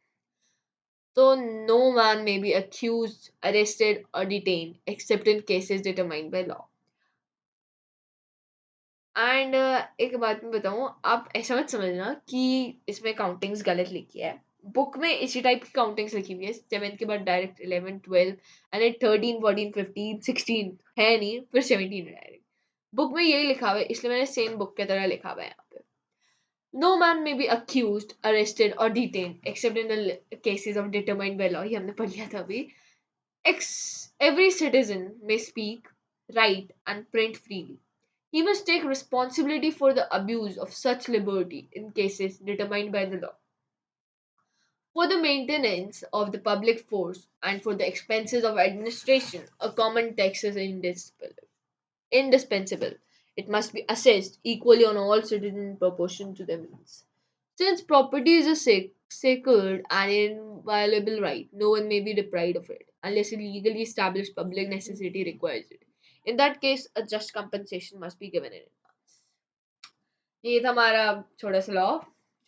[SPEAKER 1] So, no man may be accused, arrested, or detained except in cases determined by law. And एक बात मैं बताऊं, आप ऐसा मत समझना कि इसमें काउंटिंग्स गलत लिखी है। बुक में इसी टाइप की काउंटिंग्स लिखी हुई है, 7th के बाद डायरेक्ट 11 12 एंड 13 14 15 16 है नहीं, फिर 17 है डायरेक्ट। बुक में यही लिखा हुआ है, इसलिए मैंने सेम बुक की तरह लिखा हुआ है यहाँ पे। No man may be accused, arrested और detained except in the cases of determined by law, ये हमने पढ़ लिया था अभी। Every citizen may speak, write, and print freely. He must take responsibility for the abuse of such liberty in cases determined by the law. For the maintenance of the public force and for the expenses of administration, a common tax is indispensable. It must be assessed equally on all citizens in proportion to their means. Since property is a sacred and inviolable right, no one may be deprived of it unless a legally established public necessity requires it. In that case, a just compensation must be given in advance. ये था हमारा छोटा सा law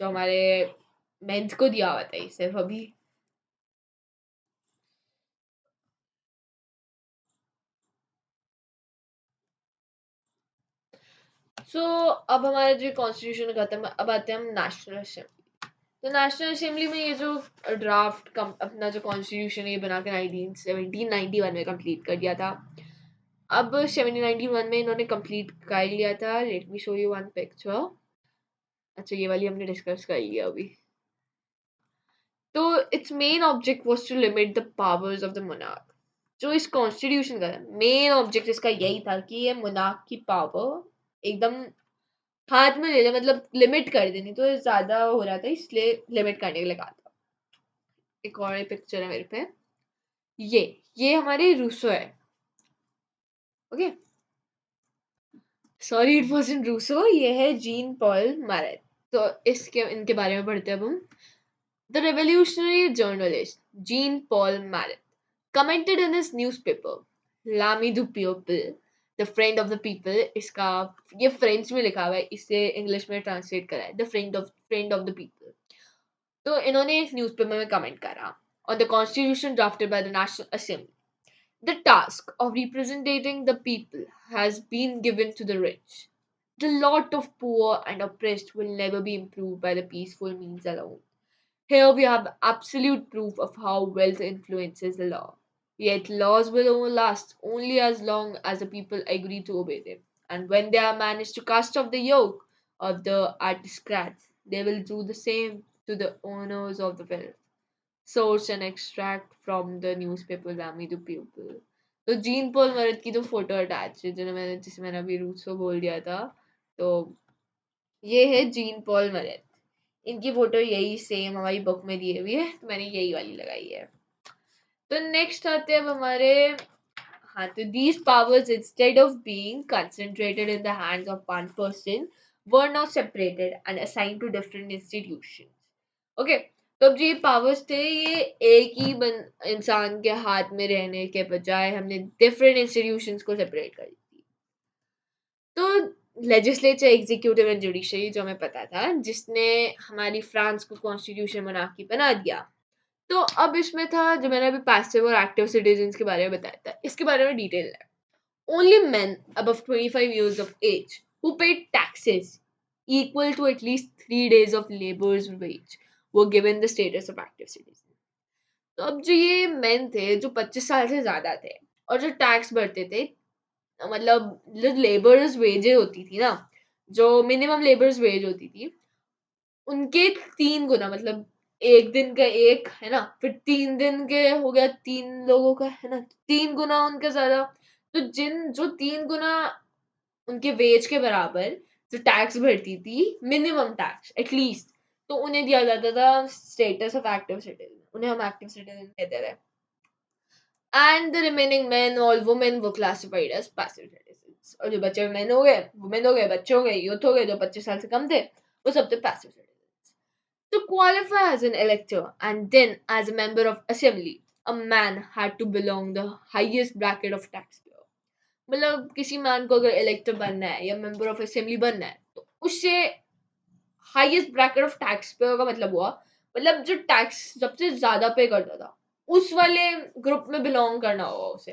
[SPEAKER 1] जो हमारे mains को दिया हुआ था ये सिर्फ अभी। सो अब हमारा जो कॉन्स्टिट्यूशन खत्म, अब आते हैं हम नेशनल असेंबली। तो नेशनल असेंबली में ये जो ड्राफ्ट अपना जो कॉन्स्टिट्यूशन है ये बना के 1791 में कंप्लीट कर दिया था। अब 1791 में इन्होंने कंप्लीट कर लिया था। Let me show you one picture. अच्छा, ये वाली हमने डिस्कस कर लिया अभी। तो its main object was to limit the powers of the monarch. जो इस कॉन्स्टिट्यूशन का मेन ऑब्जेक्ट इसका यही था कि ये मोनार्क की पावर एकदम हाथ में ले ले, मतलब लिमिट कर देनी, तो ज्यादा हो रहा था इसलिए लिमिट करने के लिए कहा था। एक और पिक्चर है मेरे पे, ये हमारे रूसो है। Okay, sorry it wasn't Rousseau, ये है जीन पॉल मैरेट। तो इसके इनके बारे में पढ़ते हैं अब हम। The revolutionary journalist Jean Paul Marat commented in his newspaper L'Ami du Peuple the friend of the people. इसका ये फ्रेंच में लिखा हुआ है, इसे इंग्लिश में ट्रांसलेट करा है, the friend of the people. तो इन्होंने इस न्यूज़पेपर में कमेंट करा on the constitution drafted by the National Assembly. The task of representing the people has been given to the rich. The lot of poor and oppressed will never be improved by the peaceful means alone. Here we have absolute proof of how wealth influences the law. Yet laws will only last only as long as the people agree to obey them. And when they are managed to cast off the yoke of the aristocrats, they will do the same to the owners of the wealth. Source and extract from the newspaper Lamy the Pupil. तो Jean Paul मरद की तो photo attach है जिसे मैंने अभी Rousseau बोल दिया था। तो ये है जीन पॉल मरद, इनकी फोटो यही सेम हमारी बुक में दी हुई है, तो मैंने यही वाली लगाई है। तो नेक्स्ट आते हैं अब हमारे, हाँ, तो these powers instead of being concentrated in the hands of one person were now separated and assigned to different institutions. Okay, तो अब जो ये पावर्स थे ये एक ही इंसान के हाथ में रहने के बजाय हमने डिफरेंट इंस्टीट्यूशंस को सेपरेट कर दी। तो लेजिस्लेचर, एग्जीक्यूटिव एंड जुडिशरी जो हमें पता था, जिसने हमारी फ्रांस को कॉन्स्टिट्यूशन मोनार्की बना दिया। तो अब इसमें था जो मैंने अभी पैसिव और एक्टिव सिटीजन्स के बारे में बताया था, इसके बारे में डिटेल है। Only men above 25 years of age who paid taxes equal to at least 3 days of labor's wage were given the status of active citizen. तो अब जो ये मेन थे जो 25 साल से ज्यादा थे और जो टैक्स भरते थे, मतलब जो लेबर्स वेजेस होती थी ना, जो मिनिमम लेबर्स वेज होती थी, उनके 3 गुना, मतलब एक दिन का एक है ना, फिर 3 दिन के हो गया 3 लोगों का है ना, 3 गुना उनका ज्यादा। तो जो 3 गुना उनके वेज के बराबर जो टैक्स भरती थी, मिनिमम टैक्स एटलीस्ट, तो उन्हें दिया जाता था स्टेटस ऑफ एक्टिव सिटीजन, उन्हें हम एक्टिव सिटीजन कहते थे। एंड द रिमेनिंग मैन और वुमेन वो क्लासिफाइड एज पैसिव सिटीजंस, और जो बचे मैन हो गए, वुमेन हो गए, बच्चे हो गए, यूथ हो गए जो 25 साल से कम थे, वो सब थे passive citizens. To qualify as an elector and then as a member of assembly, a man had to belong the highest bracket of taxpayer. मतलब किसी मैन को अगर इलेक्टर बनना है या मेंबर ऑफ असेंबली बनना है, तो उससे highest bracket of tax payer का मतलब हुआ, मतलब जो टैक्स सबसे ज्यादा पे करता था, उस वाले ग्रुप में बिलोंग करना होगा उसे,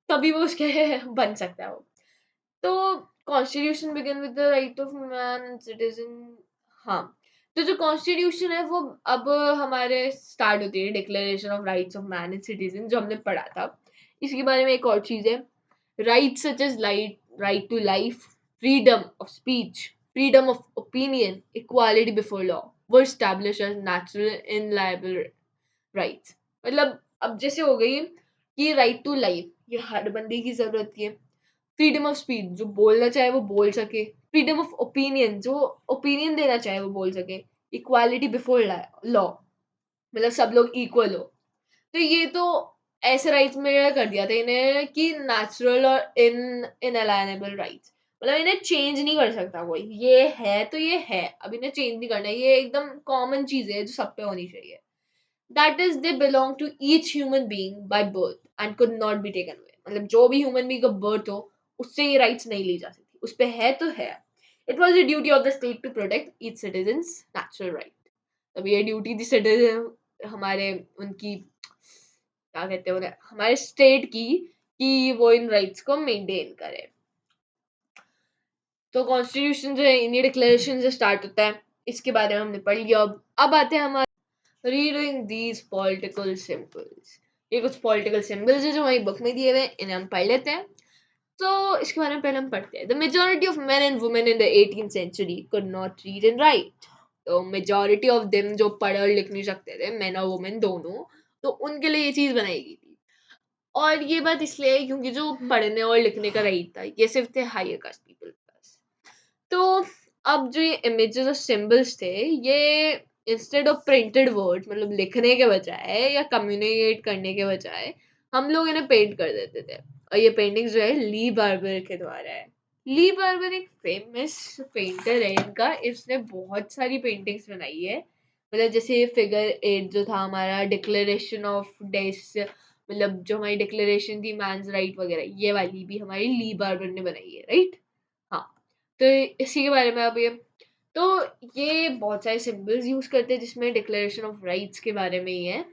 [SPEAKER 1] तभी वो उसके बन सकता है वो। तो constitution begin with the right of man citizen. हाँ, तो जो कॉन्स्टिट्यूशन है वो अब हमारे स्टार्ट होती है declaration of rights of man and citizen, जो हमने पढ़ा था। इसके बारे में एक और चीज है, rights such as right to life, freedom of speech, freedom of opinion, equality before law were established as natural inalienable rights. मतलब अब जैसे हो गई कि राइट टू लाइफ, ये हर बंदे की जरूरत है। फ्रीडम ऑफ स्पीच, जो बोलना चाहे वो बोल सके। फ्रीडम ऑफ ओपिनियन, जो ओपिनियन देना चाहे वो बोल सके। इक्वालिटी बिफोर लॉ, मतलब सब लोग इक्वल हो। तो ये तो ऐसे राइट्स में कर दिया था इन्हें कि नेचुरल और इनअलाइनेबल राइट्स, मतलब इन्हें चेंज नहीं कर सकता कोई, ये है तो ये है, अब इन्हें चेंज नहीं करना, ये एकदम कॉमन चीज है जो सब पे होनी चाहिए। That is they belong to each human being by birth and could not be taken away, मतलब जो भी ह्यूमन बीइंग का बर्थ हो उससे ये राइट्स नहीं ली जा सकती, उस पे है तो है। It was the duty of the state to protect each citizens natural right. तब ये ड्यूटी थी सिटीजन हमारे, उनकी क्या कहते हैं उन्हें, हमारे स्टेट की, कि वो इन राइट्स को मेंटेन करे। तो कॉन्स्टिट्यूशन जो है इन्हीं डिक्लेरेशन से स्टार्ट होता है, इसके बारे में हमने पढ़ लिया। अब आते हैं हमारे रीडिंग दीज पॉलिटिकल सिंबल्स। ये कुछ पॉलिटिकल सिंबल्स है जो हमारी बुक में दिए हुए हैं, इन्हें हम पढ़ लेते हैं। तो इसके बारे में पहले हम पढ़ते हैं। The majority of men and women in the 18th century could not read and write. तो मेजॉरिटी ऑफ देम जो पढ़ और लिख नहीं सकते थे, मेन और वुमेन दोनों, तो उनके लिए ये चीज बनाई गई थी। और ये बात इसलिए है क्योंकि जो पढ़ने और लिखने का राइट था ये सिर्फ थे हायर कास्ट पीपल के पास। तो अब जो ये इमेजेस और सिंबल्स थे, ये इंस्टेड ऑफ प्रिंटेड वर्ड्स, मतलब लिखने के बजाय या कम्युनिकेट करने के बजाय, हम लोग इन्हें पेंट कर देते थे। और ये पेंटिंग जो है ली बार्बर के द्वारा है। ली बार्बर एक फेमस पेंटर है इनका, इसने बहुत सारी पेंटिंग्स बनाई है। मतलब जैसे फिगर 8 जो था हमारा डिक्लेरेशन ऑफ डेस, मतलब जो हमारी डिक्लेरेशन थी मैन्स राइट वगैरह, ये वाली भी हमारी ली बार्बर ने बनाई है, राइट। हाँ, तो इसी के बारे में अब ये, तो ये बहुत सारे सिंबल्स यूज करते हैं जिसमें डिक्लेरेशन ऑफ राइट्स के बारे में ही है।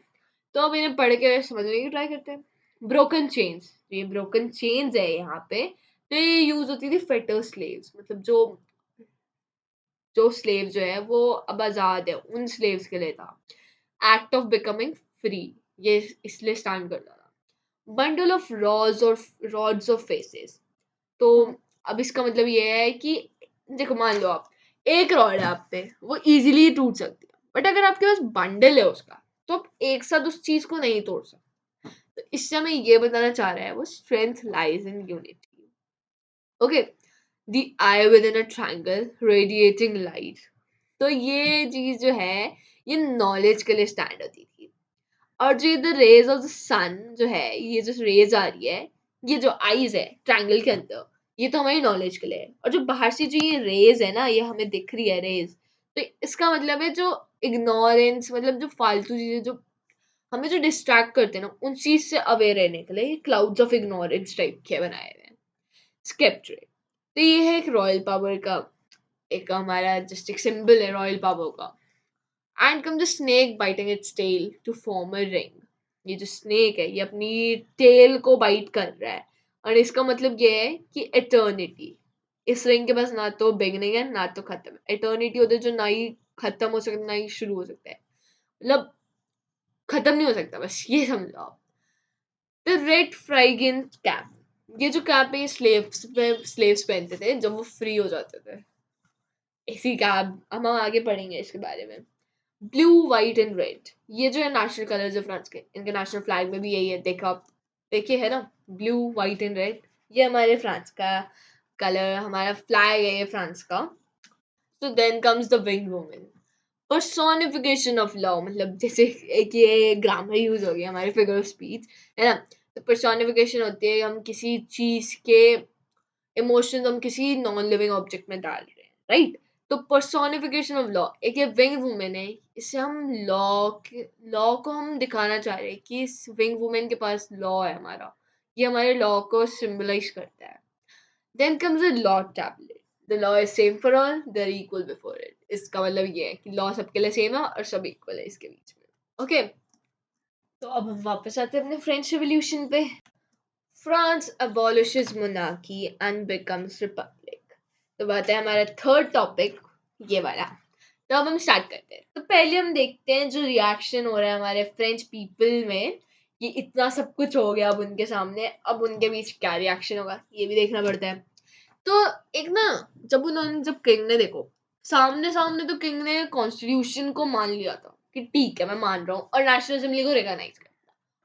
[SPEAKER 1] तो अब इन्हें पढ़ के समझने की ट्राई करते हैं। ब्रोकन चेन्स, ये ब्रोकन चेन्स है यहाँ पे। तो ये यूज होती थी फेटर स्लेव्स, मतलब जो जो स्लेव जो है वो अब आजाद है, उन स्लेव्स के लिए था। एक्ट ऑफ बिकमिंग फ्री, ये इसलिए स्टैंड करता था। Bundle of rods of faces, तो अब इसका मतलब ये है कि देखो मान लो आप एक रॉड है आप पे, वो इजीली टूट सकती है, बट अगर आपके पास बंडल है उसका, तो आप एक साथ उस चीज को नहीं तोड़ सकते। तो इससे हमें ये बताना चाह रहा है वो strength lies in unity. Okay, the I with in a triangle radiating light, तो ये चीज जो है ये नॉलेज के लिए स्टैंड होती थी। और जो इधर रेज ऑफ द सन जो है, ये जो रेज आ रही है, ये जो आईज है ट्रायंगल के अंदर, ये तो हमारी नॉलेज के लिए है। और जो बाहर से जो ये रेज है ना, ये हमें दिख रही है रेज, तो इसका मतलब है जो इग्नोरेंस, मतलब जो फालतू चीजें जो हमें जो डिस्ट्रैक्ट करते हैं ना, उन चीज से अवेयर रहने के लिए क्लाउड्स ऑफ इग्नोरेंस टाइप के बनाए हुए हैं। स्केप्ट्रे, तो ये है एक रॉयल पावर का, एक हमारा जस्ट एक सिंबल है रॉयल पावर का। And come the snake biting its tail to form a ring. ये जो स्नेक है ये अपनी टेल को बाइट कर रहा है, और इसका मतलब ये है कि एटर्निटी। इस रिंग के पास ना तो बिगनिंग है ना तो खत्म है। एटर्निटी होता है जो ना ही खत्म हो सकता है ना ही शुरू हो सकता है, मतलब खत्म नहीं हो सकता, बस ये समझो आप। द रेड फ्राइगन कैप, ये जो कैप है ये स्लेव्स पहनते थे जब वो फ्री हो जाते थे। इसी कैप हम आगे पढ़ेंगे इसके बारे में। ब्लू वाइट एंड रेड, ये जो है नेशनल कलर्स है फ्रांस के, इनके नेशनल फ्लैग में भी यही है, देखो आप, देखिए है ना, ब्लू वाइट एंड रेड, ये हमारे फ्रांस का कलर, हमारा फ्लैग है ये फ्रांस का। So then comes the wing woman, personification of love, मतलब जैसे एक ये ग्रामर यूज हो गया हमारे फिगर ऑफ स्पीच, है ना। तो पर्सोनिफिकेशन होती है हम किसी चीज के इमोशंस हम किसी नॉन लिविंग ऑब्जेक्ट में डाल रहे हैं, राइट। तो पर्सोनिफिकेशन ऑफ लॉ, एक ये विंग वुमेन है, इससे हम लॉ को हम दिखाना चाह रहे हैं कि इस विंग वुमेन के पास लॉ है हमारा, ये हमारे लॉ को सिंबलाइज करता है। Then comes a law tablet, the law is same for all, they are equal before it. इसका मतलब ये है कि लॉ सबके लिए सेम है और सब इक्वल है इसके बीच में, ओके। तो अब हम वापस आते हैं अपने फ्रेंच रेवोल्यूशन पे। France abolishes monarchy and becomes republic। तो बात है हमारा थर्ड टॉपिक, ये वाला। तो अब हम स्टार्ट करते हैं। तो पहले हम देखते हैं जो रिएक्शन हो रहा है हमारे फ्रेंच पीपल में, कि इतना सब कुछ हो गया अब उनके सामने, अब उनके बीच क्या रिएक्शन होगा ये भी देखना पड़ता है। तो एक ना, जब किंग ने देखो, सामने सामने तो किंग ने कॉन्स्टिट्यूशन को मान लिया था कि ठीक है मैं मान रहा हूँ और नेशनल असेंबली को रिकॉग्नाइज कर,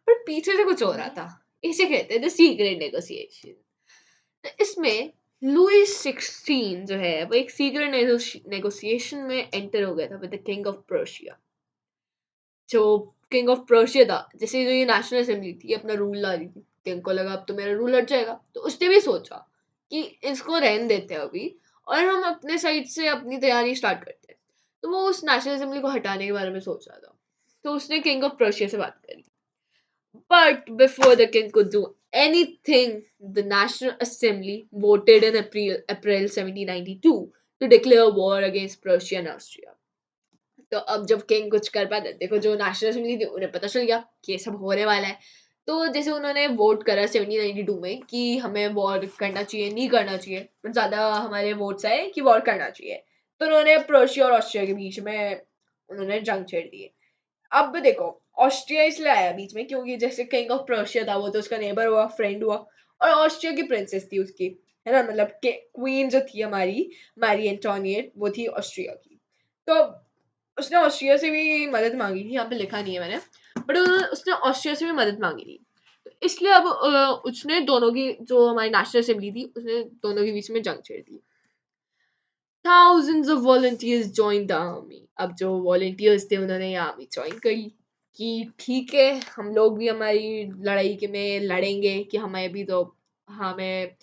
[SPEAKER 1] पर पीछे से कुछ हो रहा था। इसे कहते हैं द सीक्रेट नेगोशिएशन। तो इसमें लुई 16 जो है वो एक सीक्रेट नेगोशिएशन में एंटर हो गया था with the king of Persia. जो किंग ऑफ पर्शिया था, जैसे जो ये नेशनल असेंबली थी अपना रूल ला रही थी, किंग को लगा अब तो मेरा रूल हट जाएगा, तो उसने भी सोचा कि इसको रहने देते हैं अभी और हम अपने साइड से अपनी तैयारी स्टार्ट करते हैं। तो वो उस नेशनल असेंबली को हटाने के बारे में सोच रहा था। तो उसने किंग ऑफ पर्शिया से बात करी। But before the king could do anything, the National Assembly voted in April 1792 to declare war against Prussia and Austria. तो अब जब किंग कुछ कर पाते, देखो जो नेशनल असेंबली थी उन्हें पता चल गया कि ये सब होने वाला है। तो जैसे उन्होंने वोट करा 1792 में कि हमें वॉर करना चाहिए नहीं करना चाहिए, पर ज़्यादा हमारे वोट्स आए कि वॉर करना चाहिए। तो उन्होंने प्रोशिया और ऑस्ट्रिया के बीच में उन्होंने जंग छेड़ दी। अब देखो, ऑस्ट्रिया इसलिए आया बीच में क्योंकि जैसे किंग ऑफ प्रोशिया था वो तो उसका नेबर हुआ, फ्रेंड हुआ, और ऑस्ट्रिया की प्रिंसेस थी उसकी, है ना, मतलब कि क्वीन जो थी हमारी मैरी एंटोनिएट वो थी ऑस्ट्रिया की। तो उसने ऑस्ट्रिया से भी मदद मांगी थी, यहाँ पे लिखा नहीं है मैंने, बट उसने ऑस्ट्रिया से भी मदद मांगी थी। तो इसलिए अब उसने दोनों की, जो हमारी नेशनल असेंबली थी उसने दोनों के बीच में जंग छेड़ दी। Thousands of volunteers joined the army। अब जो volunteers थे उन्होंने ये आर्मी ज्वाइन करी कि ठीक है हम लोग भी हमारी लड़ाई के में लड़ेंगे कि हमें भी तो, हमें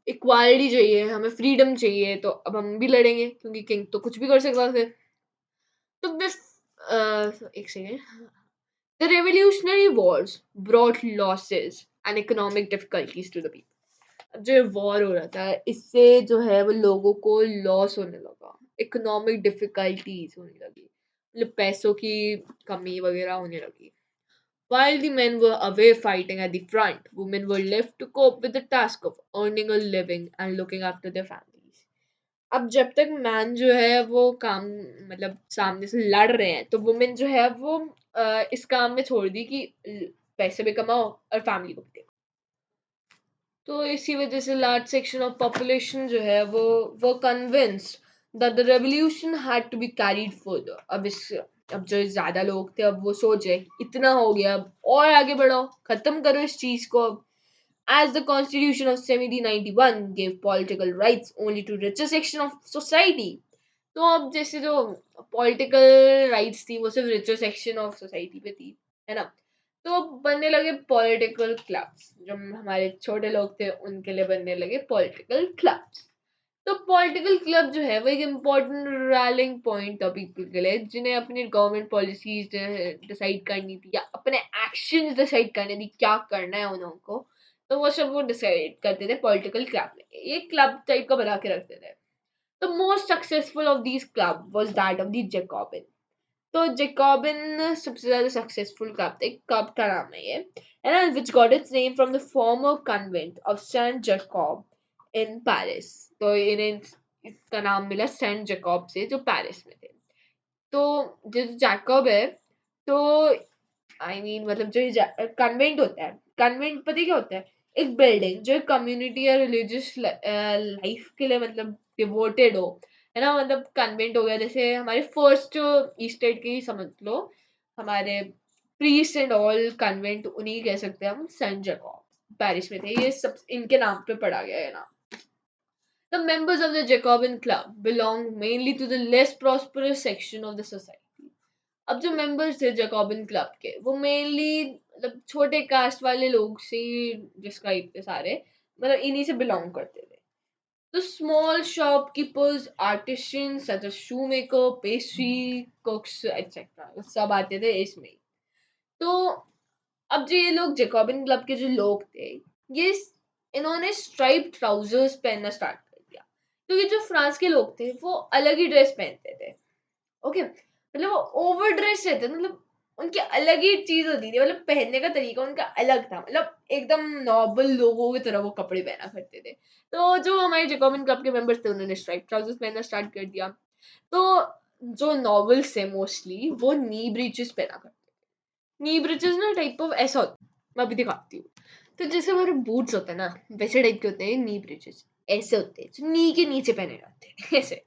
[SPEAKER 1] इक्वालिटी चाहिए, हमें फ्रीडम चाहिए, तो अब हम भी लड़ेंगे क्योंकि किंग तो कुछ भी कर सकता था। तो दिस एक second, the revolutionary wars brought losses and economic difficulties to the people. जो वॉर हो रहा था इससे जो है वो लोगों को लॉस होने लगा, इकोनॉमिक डिफिकल्टीज होने लगी, मतलब पैसों की कमी वगैरह होने लगी। While the men were away fighting at the front, women were left to cope with the task of earning a living and looking after their families। अब जब तक मैन जो है वो काम, मतलब सामने से लड़ रहे हैं, तो वुमेन जो है वो इस काम में छोड़ दी कि पैसे भी कमाओ और फैमिली को भी देखो। तो इसी वजह से लार्ज सेक्शन ऑफ पॉपुलेशन जो है वो convinced that the revolution had to be carried further. अब जो ज्यादा लोग थे अब वो सोचे इतना हो गया अब और आगे बढ़ाओ, खत्म करो इस चीज को अब। As the Constitution of 1791 gave political rights only to richer section of society। तो अब जैसे जो पॉलिटिकल राइट्स थी वो सिर्फ रिचर सेक्शन ऑफ सोसाइटी पे थी, है ना। तो बनने लगे पॉलिटिकल क्लब्स, जो हमारे छोटे लोग थे उनके लिए बनने लगे पॉलिटिकल क्लब्स। तो पॉलिटिकल क्लब जो है वो एक इम्पोर्टेंट रैलिंग पॉइंट था पीपल के लिए, जिन्हें अपनी गवर्नमेंट पॉलिसीज डिसाइड करनी थी या अपने एक्शंस डिसाइड करने थी क्या करना है उनको। तो वो सब वो डिसाइड करते थे पॉलिटिकल क्लब में, ये क्लब टाइप का बना के रखते थे. The most successful of these club was that of the Jacobin. तो Jacobin सबसे ज़्यादा सक्सेसफुल क्लब था, एक क्लब का नाम है ये, and which got its name from the former convent of Saint Jacob in Paris. तो इन्हें इसका नाम मिला सेंट जैकब से, जो पेरिस में थे. तो जो जैकब है, तो मतलब जो कन्वेंट होता है, कन्वेंट पता है क्या होता है? एक बिल्डिंग जो कम्युनिटी या रिलीजियस लाइफ के लिए मतलब डिवोटेड हो, है ना. मतलब कन्वेंट हो गया, जैसे हमारे फर्स्ट ईस्टेट के ही समझ लो, हमारे प्रीस्ट एंड ऑल कन्वेंट उन्हीं कह सकते हैं हम, सेंट जैकब पेरिस में थे, ये सब इनके नाम पे पड़ा गया है ना. The members of the Jacobin Club belong mainly to the less prosperous section of the society. अब जो मेंबर्स थे जैकॉबिन क्लब के, वो मेनली मतलब छोटे कास्ट वाले लोग से डिस्क्राइब थे सारे, मतलब इन्हीं से बिलोंग करते थे. तो small shopkeepers, artisans such as shoe maker, pastry cooks etcetera, सब आते थे इसमें. तो अब जो ये लोग जैकॉबिन क्लब के जो लोग थे, ये इन्होंने स्ट्राइप ट्राउजर्स पहनना स्टार्ट कर दिया, क्योंकि जो फ्रांस के लोग थे वो अलग ही ड्रेस पहनते थे. ओके, मतलब वो ओवर ड्रेस रहते थे, मतलब उनकी अलग ही चीज होती थी, मतलब पहनने का तरीका उनका अलग था, मतलब एकदम नॉर्मल लोगों की तरह वो कपड़े पहना करते थे. तो जो हमारे जैकॉबिन क्लब के मेंबर्स थे, उन्होंने स्ट्राइप ट्राउजर्स पहनना स्टार्ट कर दिया. तो जो नॉवेल्स थे मोस्टली वो नी ब्रीचेस पहना करते. नी ब्रीचेस ना टाइप ऑफ ऐसा होता है, मैं अभी दिखाती हूँ. तो जैसे हमारे बूट्स होते हैं ना, वैसे टाइप के होते हैं नी ब्रीचेस, ऐसे होते हैं जो नी के नीचे पहने जाते हैं ऐसे.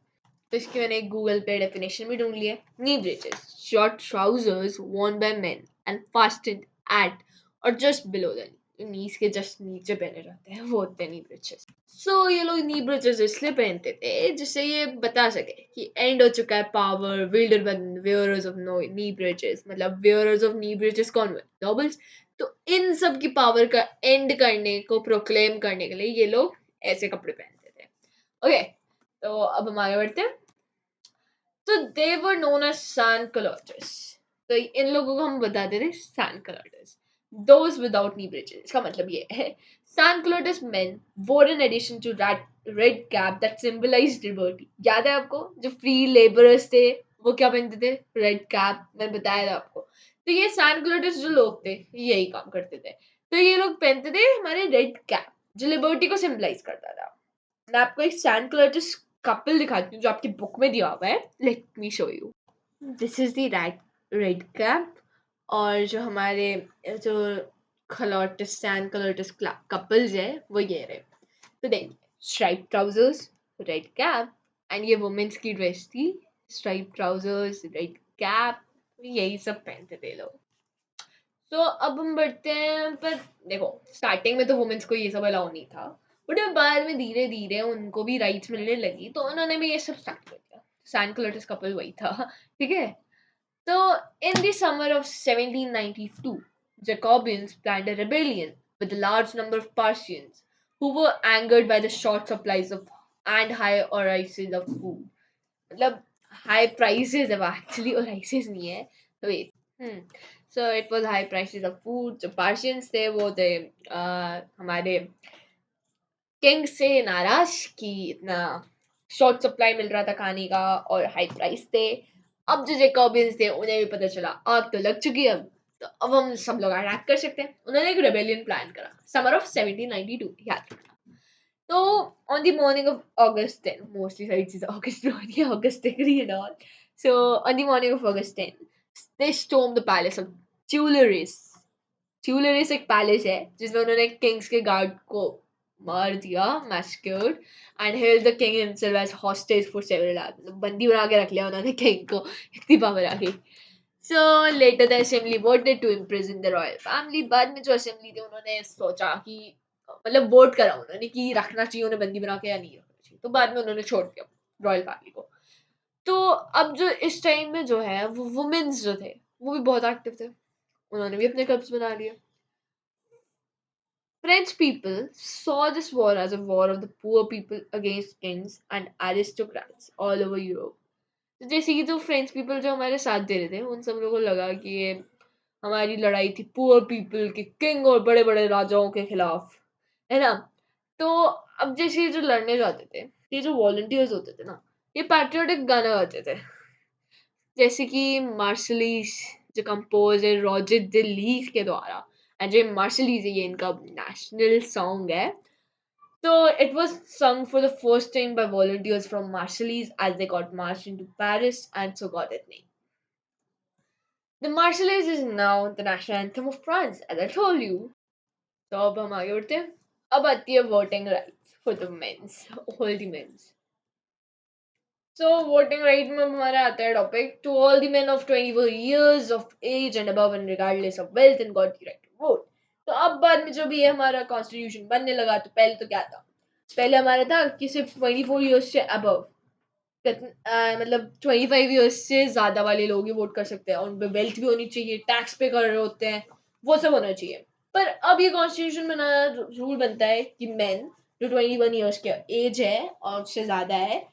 [SPEAKER 1] तो इसकी मैंने एक गूगल पे डेफिनेशन भी ढूंढ लिया. Knee breeches, short trousers worn by men and fastened at or just below the knee, नीज के जस्ट नीचे पहने जाते हैं, वो होते हैं नी ब्रीचेस. सो ये लोग नी ब्रीचेस इसलिए पहनते थे जिससे ये बता सके कि एंड हो चुका है power wielder by wearers of no knee breeches. मतलब वेयरर्स ऑफ नी ब्रीचेस कौन हुए? नोबल्स. तो इन सब की पावर का एंड करने को प्रोक्लेम करने के लिए ये लोग ऐसे कपड़े पहनते थे. ओके, तो अब हम आगे बढ़ते हैं. तो they were known as sans culottes. तो इन लोगों को हम बताते थे sans culottes, those without knee breeches. इसका मतलब ये है, sans culottes men wore in addition to that red cap that symbolised liberty. याद है आपको जो फ्री लेबरर्स थे वो क्या पहनते थे? Red cap. मैंने बताया था आपको. तो ये सैन कलर्टर्स जो लोग थे यही काम करते थे. तो ये लोग पहनते थे हमारे रेड कैप जो लिबर्टी को सिंबलाइज करता था. मैं आपको एक सैन कलर्टर्स कपल दिखाती हूँ जो आपकी बुक में दिया हुआ है. Late me show you. This is the red cap, और जो हमारे जो कलर्टस सैन कलर्टस कपल्स है वो ये रहे. तो देखिए, stripe trousers, red cap, and ये वुमेन्स की ड्रेस थी, स्ट्राइप ट्राउजर्स, रेड कैप, यही सब पहनते थे लोग. तो अब हम बढ़ते हैं. पर देखो, स्टार्टिंग में तो वुमेन्स को ये सब अलाउ नहीं था, बट बाद में धीरे धीरे उनको भी राइट्स मिलने लगी, तो उन्होंने भी ये सब स्टार्ट कर दिया. सैन क्लोटस कपल वही था, ठीक है. तो in the summer of 1792, Jacobins planned a rebellion with a large number of Parisians who were angered by the short supplies of and high prices of food. मतलब high prices अब actually prices नहीं है. Wait. So it was high prices of food. जो Parisians थे वो थे हमारे king से नाराज कि इतना शॉर्ट सप्लाई मिल रहा था खाने का और हाई प्राइस थे. अब जो जैकोबियंस थे उन्हें भी पता चला आग तो लग चुकी है अब, तो अब हम सब लोग अटैक कर सकते हैं. उन्होंने एक रेबेलियन प्लान करा समर ऑफ 1792, याद रखना. तो on the morning of August 10, mostly सारी चीजें अगस्त में होती है, अगस्त तक and all. So on the morning of August 10 they storm the palace of Tuileries. Tuileries एक पैलेस है जिसमें उन्होंने किंग्स के गार्ड को मार दिया, massacred, and held the king himself as hostage for several hours. मतलब बंदी बना के रख लिया उन्होंने किंग को, इतनी पावर आ गई. So later the assembly voted to imprison the royal family. बाद में जो असेंबली थी उन्होंने सोचा कि मतलब वोट करा उन्होंने कि रखना चाहिए उन्हें बंदी बना के या नहीं रखना चाहिए, तो बाद में उन्होंने छोड़ दिया रॉयल फैमिली को. तो अब जो इस टाइम में जो है वो वुमेन्स जो थे वो भी बहुत एक्टिव थे, उन्होंने भी अपने क्लब्स बना लिए. French people saw this war as a war of the poor people against kings and aristocrats all over Europe. तो जैसे कि जो फ्रेंच पीपल जो हमारे साथ दे रहे थे उन सब लोगों को लगा कि ये हमारी लड़ाई थी पुअर पीपल के किंग और बड़े बड़े राजाओं के खिलाफ. है ना? तो अब जैसे ये जो लड़ने जाते थे, ये जो वॉलंटियर्स होते थे ना, ये पैट्रियोटिक गाना गाते थे, जैसे कि मार्शलीज, जो कंपोज है रॉजर द लीफ के द्वारा, एंड जो मार्शलीज है ये इनका नेशनल सॉन्ग है. So it was sung for the first time by volunteers from Marseilles as they got marched into Paris and so got its name. The Marseillaise is now the national anthem of France, as I told you. तो अब हम आगे बढ़ते हैं. अब आती है voting rights for the men's, all the men's. So voting right में हमारा आता है topic to all the men of 24 years of age and above and regardless of wealth and got the right to vote. तो अब बाद में जो भी है हमारा कॉन्स्टिट्यूशन बनने लगा तो पहले तो क्या था, पहले हमारा था कि सिर्फ 24 ईयर्स से अबव, मतलब 25 ईयर्स से ज्यादा वाले लोग ही वोट कर सकते हैं, और उन पे वेल्थ भी होनी चाहिए, टैक्स पे कर रहे होते हैं, वो सब होना चाहिए. पर अब ये कॉन्स्टिट्यूशन में नया रूल बनता है कि मेन जो 21 ईयर्स के एज है और उससे ज्यादा है,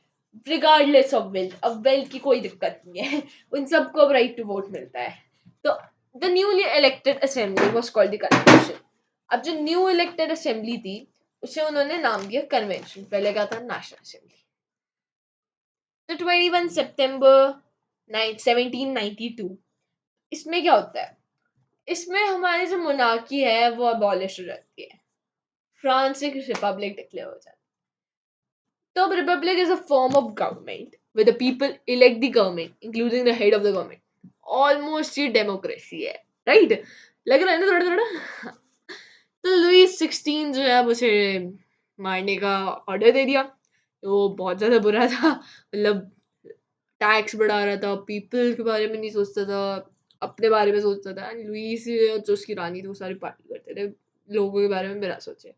[SPEAKER 1] रिगार्डलेस ऑफ वेल्थ, अब वेल्थ की कोई दिक्कत नहीं है, उन सबको अब राइट टू वोट मिलता है. तो the newly elected assembly was called the convention. अब जो न्यू इलेक्टेड असेंबली थी उसे उन्होंने नाम दिया कन्वेंशन, पहले का था नेशनल असेंबली. तो 21 सितंबर 1792 इसमें क्या होता है, इसमें हमारी जो मोनार्की है वो अबॉलिश हो जाती है, फ्रांस एक रिपब्लिक डिक्लेयर हो जाता है. तो अब Republic is a form of government where the people elect the government including the head of the government. Almost ये डेमोक्रेसी है, राइट? लग रहा है ना थोड़ा थोड़ा. तो लुईस 16 जो है अब उसे मारने का ऑर्डर दे दिया. तो वो बहुत ज्यादा बुरा था, मतलब टैक्स बढ़ा रहा था, पीपल के बारे में नहीं सोचता था, अपने बारे में सोचता था. एंड लुईस जो उसकी रानी थी वो सारी पार्टी करते थे, लोगों के बारे में बिना सोचे.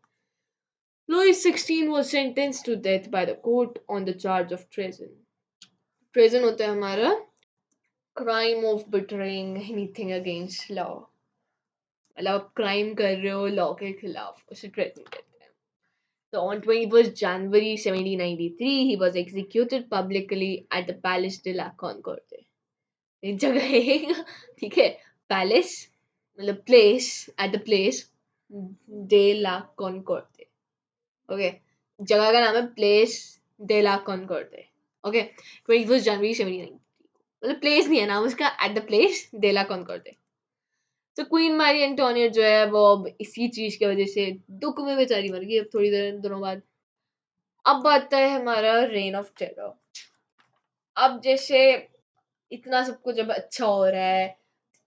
[SPEAKER 1] Louis XVI was sentenced to death by the court on the charge of treason. Treason होता है हमारा crime of betraying anything against law. मतलब आप क्राइम कर रहे हो लॉ के खिलाफ, उसे treason कहते हैं. So on 21st January 1793, he was executed publicly at the Palace de la Concorde. एक जगह है, ठीक है, पैलेस मतलब place, at the Place de la Concorde. Okay, जगह का नाम है Place de la Concorde. Okay, 21 जनवरी 1793, मतलब प्लेस नहीं है नाम उसका, at the Place de la Concorde. तो क्वीन मैरी एंटोनियट जो है वो अब इसी चीज की वजह से दुख में बेचारी मर गई अब थोड़ी देर दिनों बाद. अब आता है हमारा रेन ऑफ टेरर. अब जैसे इतना सब कुछ जब अच्छा हो रहा है,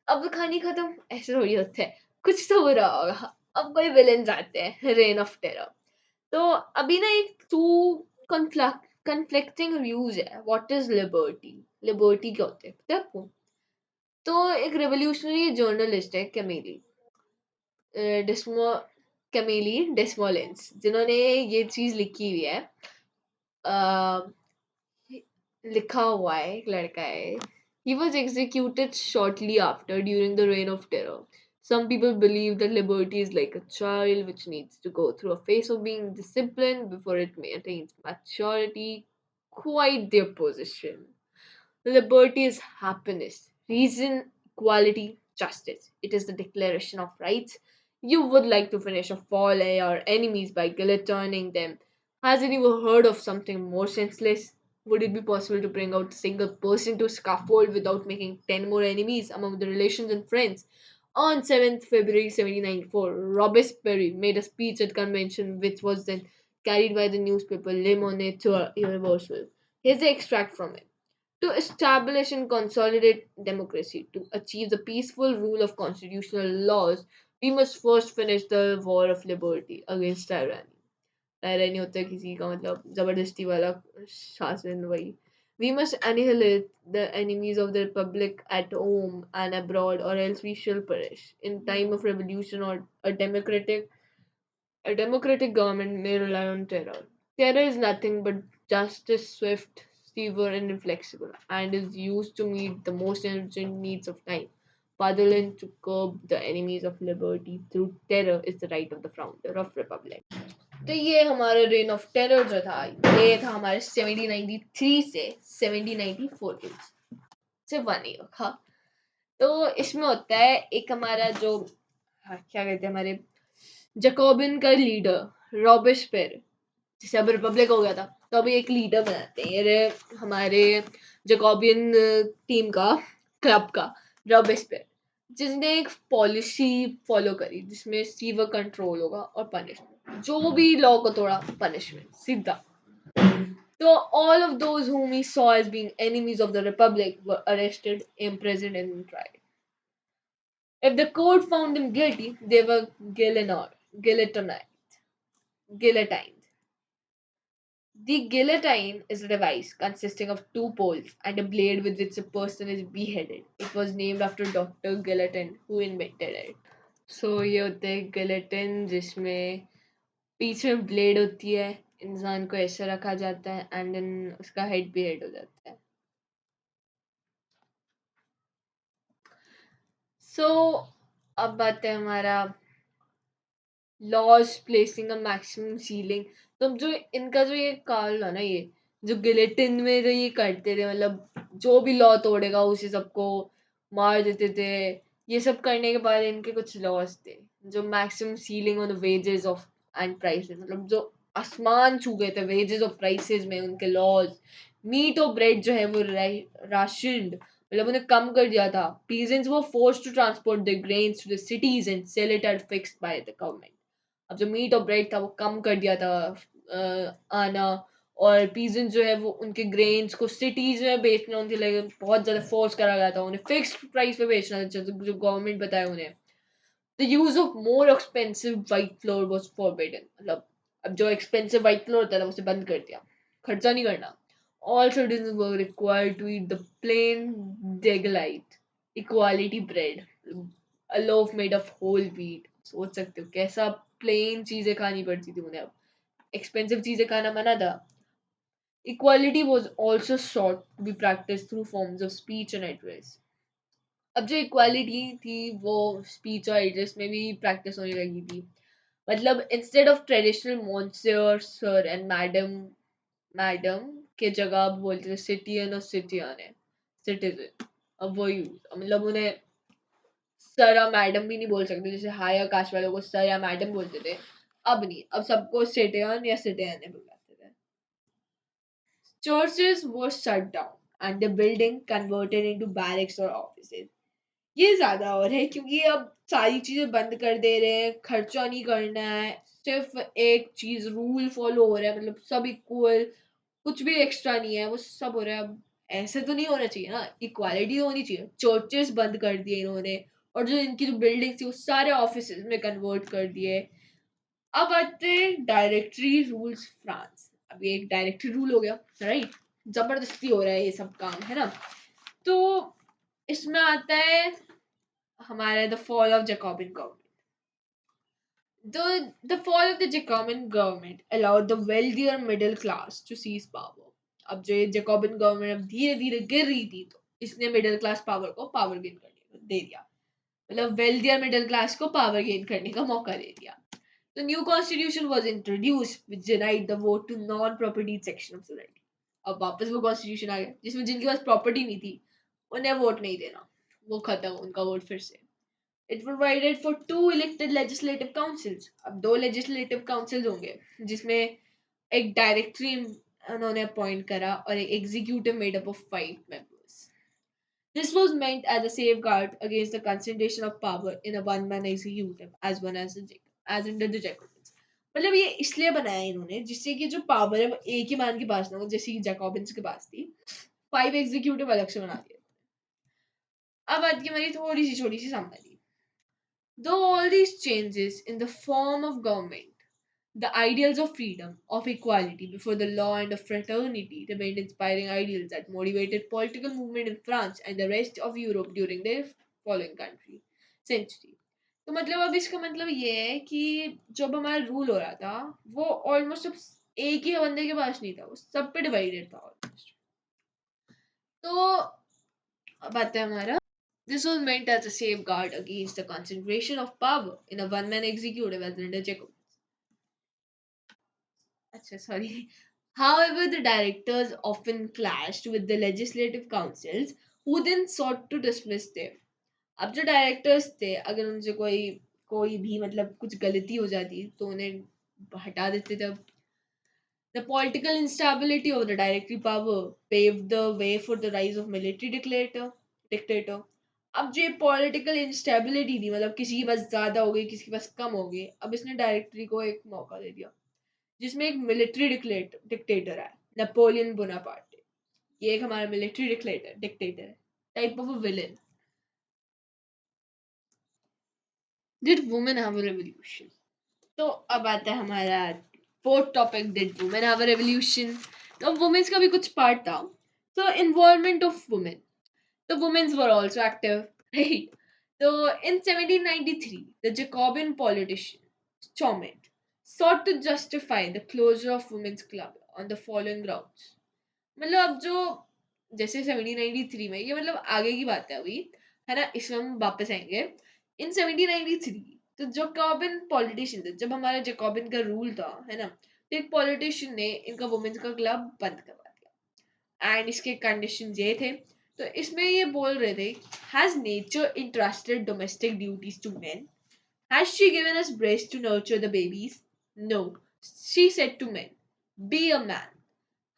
[SPEAKER 1] अब तो कहानी खत्म, ऐसे थोड़ी होता है, कुछ तो बुरा होगा. अब कोई विलेन्स आते हैं, रेन ऑफ टेरर. तो अभी ना एक टू कन्फ्लिक्टिंग व्यूज है, व्हाट इज लिबर्टी, लिबर्टी क्या होते हैं पता है आपको? तो एक रेवोल्यूशनरी जर्नलिस्ट है कैमिली डिस्मो कैमिली डिस्मोलेंस, जिन्होंने ये चीज लिखी हुई है. लिखा हुआ है, एक लड़का है. He was executed shortly after during the reign of terror. Some people believe that liberty is like a child which needs to go through a phase of being disciplined before it attains maturity. Quite the opposition. Liberty is happiness, reason, equality, justice. It is the declaration of rights. You would like to finish a fall your enemies by guillotining them. Has anyone heard of something more senseless? Would it be possible to bring out a single person to scaffold without making 10 more enemies among the relations and friends? On 7th February 1794, Robespierre made a speech at convention which was then carried by the newspaper Le Moniteur Universal. Here's the extract from it. To establish and consolidate democracy, to achieve the peaceful rule of constitutional laws, we must first finish the war of liberty against tyranny. Tyranny होता है किसी का मतलब जबरदस्ती वाला शासन, वही. We must annihilate the enemies of the republic at home and abroad, or else we shall perish. In time of revolution or a democratic government may rely on terror. Terror is nothing but justice, swift, severe, and inflexible, and is used to meet the most urgent needs of time. Rather than to curb the enemies of liberty through terror is the right of the founder of republic. तो ये हमारा rain of terror जो था, ये था हमारे 1793 से 1794 के बीच, सिर्फ 1 ईयर. हाँ, तो इसमें होता है एक हमारा जो, हाँ क्या कहते हैं, हमारे जकोबिन का लीडर रॉबेस्पियर, जैसे अब रिपब्लिक हो गया था तो अभी एक लीडर बनाते हैं ये हमारे जैकोबियन टीम का, क्लब का, रॉबेस्पियर, जिसने एक पॉलिसी फॉलो करी जिसमें सीवर कंट्रोल होगा और पनिशमेंट, जो भी लॉ को तोड़ा पनिशमेंट सीधा. तो all of those whom he saw as being enemies of the republic were arrested, imprisoned, and tried. If the court found them guilty, they were guillotined. Guillotined. The guillotine is a device consisting of two poles and a blade with which a person is beheaded. It was named after Dr. Guillotine, who invented it. So ये होता है guillotine, जिसमें पीछे में blade होती है, इंसान को ऐसे रखा जाता है एंड देन उसका हेड बेहेड हो जाता है. सो अब बात है हमारा laws placing a maximum ceiling. तो अब जो इनका जो ये कार्ल है ना, ये जो गिलेटिन में जो ये करते थे, मतलब जो भी लॉ तोड़ेगा उसे सबको मार देते थे. ये सब करने के बाद इनके कुछ लॉज थे जो maximum ceiling on wages of and prices, मतलब जो आसमान छू गए थे वेजेस और प्राइसेस में उनके लॉज. मीट और ब्रेड जो है वो राशनड, मतलब उन्हें कम कर दिया था. पीजेंट्स वो force to transport the grains to the cities and sell it at fixed by the government. अब जो मीट और ब्रेड था वो कम कर दिया था आना, और पीजेंट जो है वो उनके ग्रेन्स को सिटीज में बेचना उनके लिए बहुत ज़्यादा फोर्स करा गया था. उन्हें फिक्स्ड प्राइस पे बेचना था, जो गवर्नमेंट बताए उन्हें. The use of more expensive white floor was forbidden, मतलब अब जो एक्सपेंसिव वाइट फ्लोर होता था उसे बंद कर दिया, खर्चा नहीं करना. All citizens were required to eat the plain Degalite equality bread, a loaf made of whole wheat. सोच सकते हो कैसा प्लेन चीजें खानी पड़ती थी उन्हें, अब एक्सपेंसिव चीजें खाना मना था. Equality was also sought to be practiced through forms of speech and address. अब जो इक्वालिटी थी वो स्पीच और एड्रेस में भी प्रैक्टिस होने लगी थी. मतलब instead of traditional monsieur, sir and madam, madam के जगह आप बोलते थे सिटियन और सिटियन है, सिटीजन. अब वो यूज, मतलब उन्हें सर या मैडम भी नहीं बोल सकते, जैसे हायर कास्ट वालों को सर या मैडम बोलते थे. अब नहीं, अब सबको सिटियन या सिटियन है बुलाते थे. Churches were shut down and the building converted into barracks or offices. ये ज्यादा और है क्योंकि अब सारी चीजें बंद कर दे रहे हैं, खर्चा नहीं करना है, सिर्फ एक चीज रूल फॉलो हो रहा है, मतलब सब इक्वल, कुछ भी एक्स्ट्रा नहीं है, वो सब हो रहा है. अब ऐसे तो नहीं होना चाहिए ना, इक्वालिटी होनी चाहिए. चर्चेस बंद कर दिए इन्होंने, और जो इनकी जो बिल्डिंग थी वो सारे ऑफिस में कन्वर्ट कर दिए. अब आते हैं डायरेक्टरी रूल्स फ्रांस. अब ये एक डायरेक्टरी रूल हो गया, राइट. जबरदस्ती हो रहा है ये सब काम, है ना. तो इसमें आता है हमारे the fall of Jacobian government. The fall of the Jacobean government allowed the wealthier middle class to seize power. अब जो ये जैकोबिन गवर्नमेंट अब धीरे धीरे गिर रही थी तो इसने मिडिल क्लास पावर को पावर गेन करने को दे दिया, मतलब वेल्थियर मिडिल क्लास को पावर गेन करने का मौका दे दिया. The new constitution was introduced which denied the vote to non-property section of society. अब वापस वो कॉन्स्टिट्यूशन आ गया जिसमें जिनके पास प्रॉपर्टी नहीं थी उन्हें वोट नहीं देना, वो खत्म उनका वोट फिर से. It provided for two elected legislative councils. अब दो legislative councils होंगे जिसमें एक डायरेक्टरी उन्होंने अपॉइंट करा और एक executive made up of 5 members. This was meant as a safeguard against the concentration of power in a one-man executive as one as under the Jacobins. मतलब ये इसलिए बनाया इन्होंने जिससे कि जो पावर है वो एक ही मैन के पास ना हो, जैसे कि जैकोबिन्स के पास थी. 5 एग्जीक्यूटिव अलग से बना दिए. अब आती है हमारी थोड़ी सी छोटी सी summary. Though all these changes in the form of government, the ideals of freedom, of equality before the law, and of fraternity remained inspiring ideals that motivated political movement in France and the rest of Europe during the following country century. तो मतलब अब इसका मतलब ये है कि जब हमारा रूल हो रहा था वो ऑलमोस्ट अब एक ही बंदे के पास नहीं था, वो सब पे डिवाइडेड था ऑलमोस्ट. तो अब आता है हमारा. This was meant as a safeguard against the concentration of power in a one-man executive as under Jacob. Achha, sorry. However, the directors often clashed with the legislative councils, who then sought to dismiss them. अब जो directors थे अगर उनसे कोई कोई भी मतलब कुछ गलती हो जाती तो उन्हें हटा देते थे अब. The political instability of the directory power paved the way for the rise of military dictator. अब जो ये पॉलिटिकल इंस्टेबिलिटी थी, मतलब किसी की बस ज्यादा हो गई, किसी की बस कम हो गई, अब इसने डायरेक्टरी को एक मौका दे दिया जिसमें एक मिलिट्री डिक्टेटर है, नेपोलियन बोनापार्ट. ये एक हमारा मिलिट्री डिक्टेटर है, type of a villain. Did women have a revolution? तो अब आता है हमारा fourth topic, did women have a revolution. तो वुमेन्स का भी कुछ पार्ट था. तो involvement of women. The women were also active, right? So in 1793, the Jacobean politician Stormont sought to justify the closure of women's club on the following grounds. मतलब अब जो जैसे 1793 में, ये मतलब आगे की बात है अभी, है ना, इसमें हम वापस आएंगे. इन 1793 तो जैकोबिन पॉलिटिशियन थे, जब हमारा जैकोबिन का रूल था, है ना, तो एक पॉलिटिशियन ने इनका वुमेन्स का क्लब बंद करवा दिया. एंड इसके कंडीशन ये थे. तो इसमें ये बोल रहे थे, has nature interested domestic duties to men? Has she given us breast to nurture the babies? No, she said to men, be a man.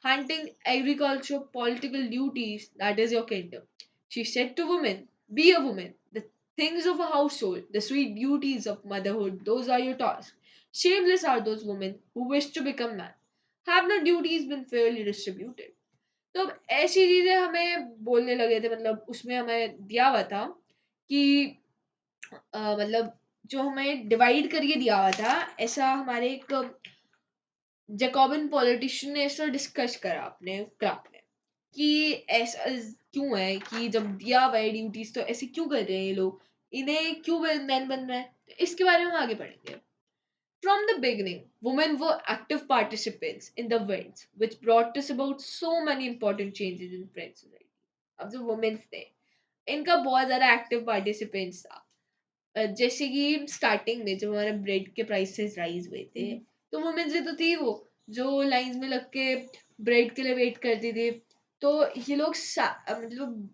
[SPEAKER 1] Hunting, agriculture, political duties, that is your kingdom. She said to women, be a woman. The things of a household, the sweet duties of motherhood, those are your tasks. Shameless are those women who wish to become man. Have the duties been fairly distributed? तो अब ऐसी चीजें हमें बोलने लगे थे, मतलब उसमें हमें दिया हुआ था कि मतलब जो हमें डिवाइड करके दिया हुआ था, ऐसा हमारे एक जैकोबिन पॉलिटिशियन ने ऐसा डिस्कस करा अपने क्लब में कि ऐसा क्यों है कि जब दिया हुआ है ड्यूटीज तो ऐसे क्यों कर रहे हैं ये लोग, इन्हें क्यों मैन बन रहा है. तो इसके बारे में हम आगे पढ़ेंगे. From the beginning, women were active participants in the events which brought us about so many important changes in French society. अब जो वुमेन्स थे, इनका बहुत ज़्यादा एक्टिव पार्टिसिपेंट्स था. जैसे कि स्टार्टिंग में जब हमारे ब्रेड के प्राइसेस राइज हुए थे, तो वुमेन्स तो थी वो जो लाइंस में लग के ब्रेड के लिए वेट करती थी. तो ये लोग मतलब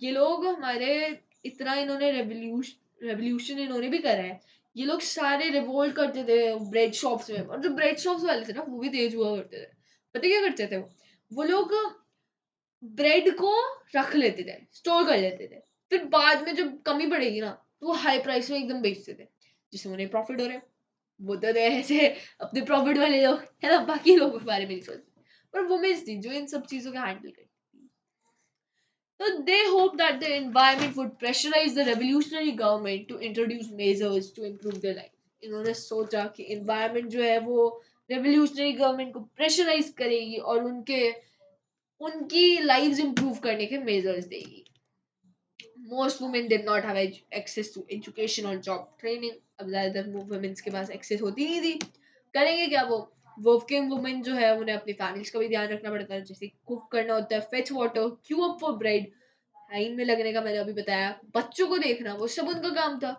[SPEAKER 1] ये लोग हमारे इतना इन्होंने रेवोल्यूशन इन्होंने भी करा है. ये लोग सारे रिवोल्ट करते थे ब्रेड शॉप्स में, और जो ब्रेड शॉप्स वाले थे ना वो भी तेज हुआ करते थे. पता क्या करते थे वो लोग ब्रेड को रख लेते थे, स्टोर कर लेते थे. फिर बाद में जब कमी पड़ेगी ना तो वो हाई प्राइस में एकदम बेचते थे, जिससे उन्हें प्रॉफिट हो रहे. वो तो थे ऐसे अपने प्रॉफिट वाले लोग, है ना, बाकी लोगों के बारे में नहीं सोचते. पर वुमेन्स थी जो इन सब चीजों का हैंडल करती. So they hope that the environment would pressurize the revolutionary government to introduce measures to improve their life. इन्होंने सोचा कि environment जो है वो revolutionary government को pressurize करेगी और उनकी lives improve करने के measures देगी. Most women did not have access to education or job training. अब ज़्यादातर women के पास access होती नहीं थी. करेंगे क्या वो वर्किंग वुमेन जो है उन्हें अपनी फैमिलीज का भी ध्यान रखना पड़ता है, जैसे कुक करना होता है, fetch water, Q up for bread, line में लगने का मैंने अभी बताया, बच्चों को देखना, वो सब उनका काम था.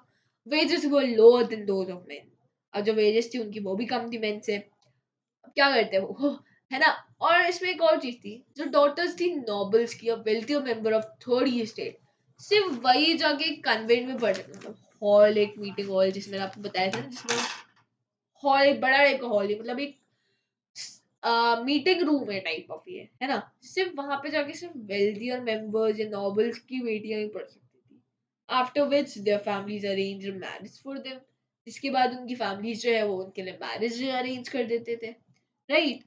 [SPEAKER 1] Wages were lower than those of main. और जो वेजेस थी उनकी वो भी कम थी मेन से. अब क्या करते हैं वो, है ना. और इसमें एक और चीज थी, जो डॉटर्स थी नॉबल्स की, wealthier member of third state, सिर्फ वही जाके कन्वेंट में पढ़ सकते, मतलब हॉल, एक मीटिंग हॉल जिसमें आपको बताया था, जिसमें हॉल एक बड़ा टाइप का हॉल है, मतलब एक मीटिंग रूम है टाइप ऑफ, ये है ना, सिर्फ वहां पे जाके सिर्फ वेल्दी और मेंबर्स या नॉबल्स की बेटियां ही पढ़ सकती थी. After which their families arrange marriage for them. इसके बाद उनकी फैमिलीज जो है वो उनके लिए मैरिज अरेंज कर देते थे, राइट.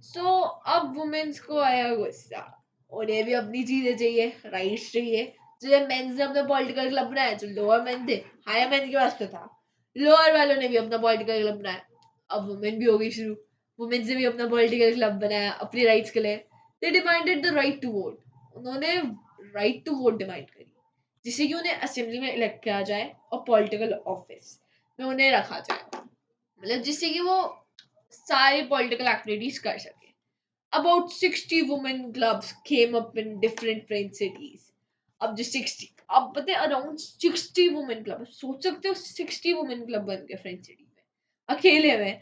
[SPEAKER 1] सो अब वुमेन्स को आया गुस्सा. उन्हें भी अपनी चीजें चाहिए, राइट्स चाहिए. जो मेंस ने अपना पॉलिटिकल क्लब बनाया, जो लोअर मेन थे, हायर मेन के पास तो था, लोअर वालों ने भी अपना पॉलिटिकल क्लब बनाया. अब वुमेन भी हो गई शुरू, वुमेन ने भी अपना पॉलिटिकल क्लब बनाया अपनी राइट्स के लिए. They demanded the right to vote. उन्होंने राइट टू वोट डिमांड करी, जिससे कि उन्हें असेंबली में इलेक्ट किया जाए और पॉलिटिकल ऑफिस में उन्हें रखा जाए, मतलब जिससे कि वो सारी पॉलिटिकल एक्टिविटीज कर सके. About 60 women clubs came up in different French cities. अब जो 60, अब पता है अराउंड 60 वुमेन क्लब, सोच सकते हो 60 वुमेन क्लब बन गए फ्रेंच सिटी में अकेले में.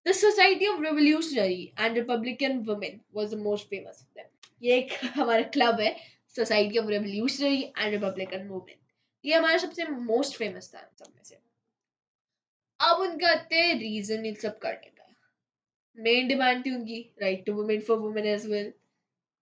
[SPEAKER 1] The society of revolutionary and Republican women was the most famous of them. ये एक हमारा क्लब है, society of revolutionary and Republican women. ये हमारा सबसे मोस्ट फेमस था इन सब में से. अब उनका थे रीजन इन सब करने का। मेन डिमांड थी उनकी right to women for women as well,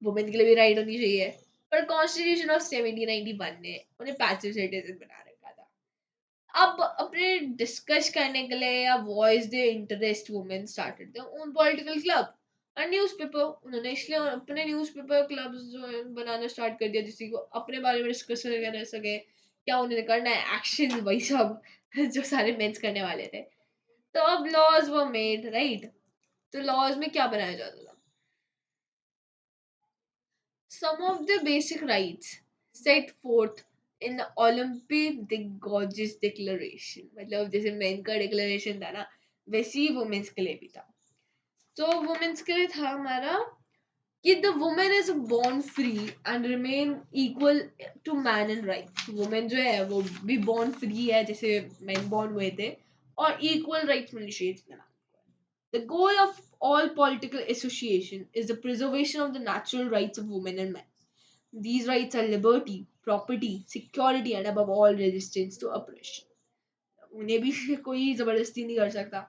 [SPEAKER 1] women के लिए भी राइट होनी चाहिए। पर कॉन्स्टिट्यूशन ऑफ 1791 ने उन्हें पैसिव सिटीजन बना रखा था। अब अपने डिस्कस करने के लिए या voice they interest women started their own political club और न्यूज़पेपर। उन्होंने इसलिए अपने न्यूज़पेपर क्लब्स जो है बनाना स्टार्ट कर दिया जिससे को अपने बारे में डिस्कस कर सके, क्या उन्हें करना है, एक्शन वही सब जो सारे मेंस करने वाले थे। तो अब लॉज वर मेड राइट। तो लॉज में क्या बनाया जाता था? Some of the basic rights set forth in the Olympic the Gorgeous Declaration, मतलब जैसे मेन का डिक्लेरेशन था ना, वैसे ही वुमेन्स के लिए भी था। तो वुमेन्स के लिए था हमारा कि the woman is born free and remain equal to man in rights। Women जो है वो भी born free है जैसे men born हुए थे, और equal rights मिलनी चाहिए इसमें। The goal of all political association is the preservation of the natural rights of women and men. These rights are liberty, property, security, and above all resistance to oppression. उन्हें भी कोई जबरदस्ती नहीं कर सकता।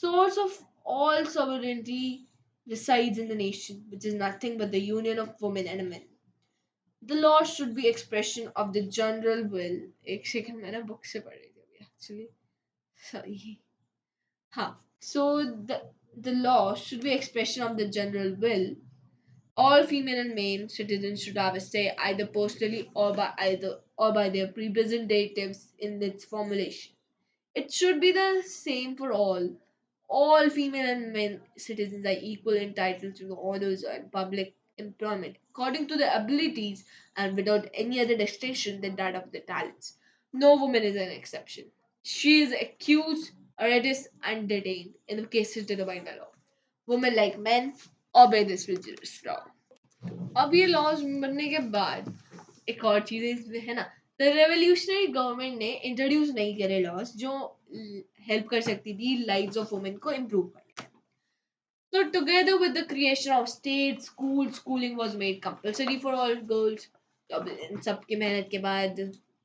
[SPEAKER 1] Source of all sovereignty resides in the nation, which is nothing but the union of women and men. The law should be expression of the general will. एक second मैंने book से पढ़ रही थी अभी एक्चुअली, सॉरी। हाँ, so the law should be expression of the general will. All female and male citizens should have a say either personally or by their representatives in its formulation. It should be the same for all. All female and male citizens are equal entitled to the orders and public employment according to their abilities and without any other distinction than that of their talents. No woman is an exception. She is accused, arrested, and detained in the cases determined by law. Women, like men, obey this rigorous law. अब ये laws बनने के बाद एक और चीज इसमें है ना, द रेवोल्यूशनरी गवर्नमेंट ने इंट्रोड्यूस नहीं करे लॉज जो हेल्प कर सकती थी लाइव्स ऑफ वुमेन को इम्प्रूव करने। So together with the creation of state school, schooling was made compulsory for all girls। अब इन सब की मेहनत के बाद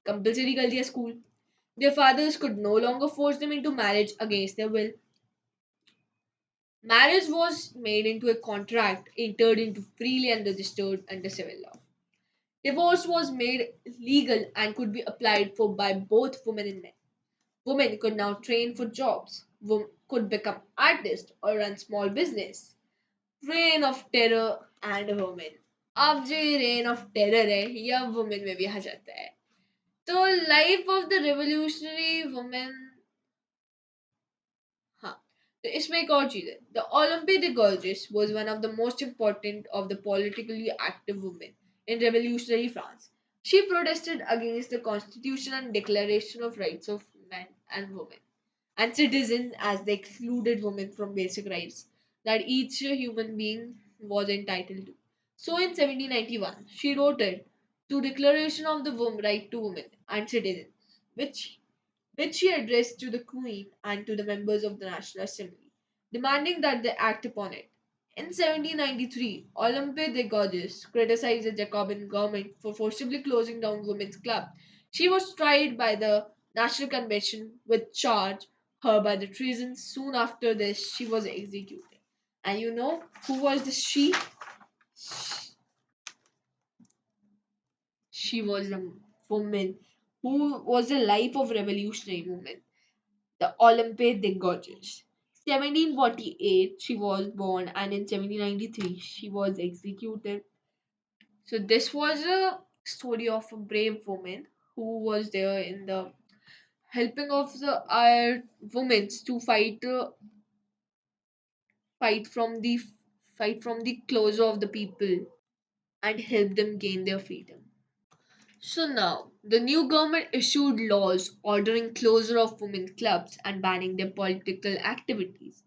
[SPEAKER 1] कंपलसरी कर दिया school. Their fathers could no longer force them into marriage against their will। Marriage was made into a contract entered into freely and registered under civil law। Divorce was made legal and could be applied for by both women and men। Women could now train for jobs, could become artists or run small business। Reign of terror and women। अब जो ये rain of terror है ये अब women में भी आ जाता है। तो life of the revolutionary women, हाँ, तो इसमें एक और चीज है। The Olympic the gorgeous was one of the most important of the politically active women in revolutionary France. She protested against the constitution and declaration of rights of men and women and citizens as they excluded women from basic rights that each human being was entitled to. So in 1791, she wrote it to Declaration of the Right to Women and Citizens, which she addressed to the Queen and to the members of the National Assembly, demanding that they act upon it. In 1793, Olympe de Gouges criticized the Jacobin government for forcibly closing down women's clubs. She was tried by the National Convention with charge her by the treason. Soon after this, she was executed. And you know who was this she? She was a woman who was a life of revolutionary woman, the Olympe de Gouges. 1748 she was born and in 1793 she was executed. So this was a story of a brave woman who was there in the helping of the our women to fight from the fight from the closure of the people and help them gain their freedom. So now, the new government issued laws ordering closure of women clubs and banning their political activities.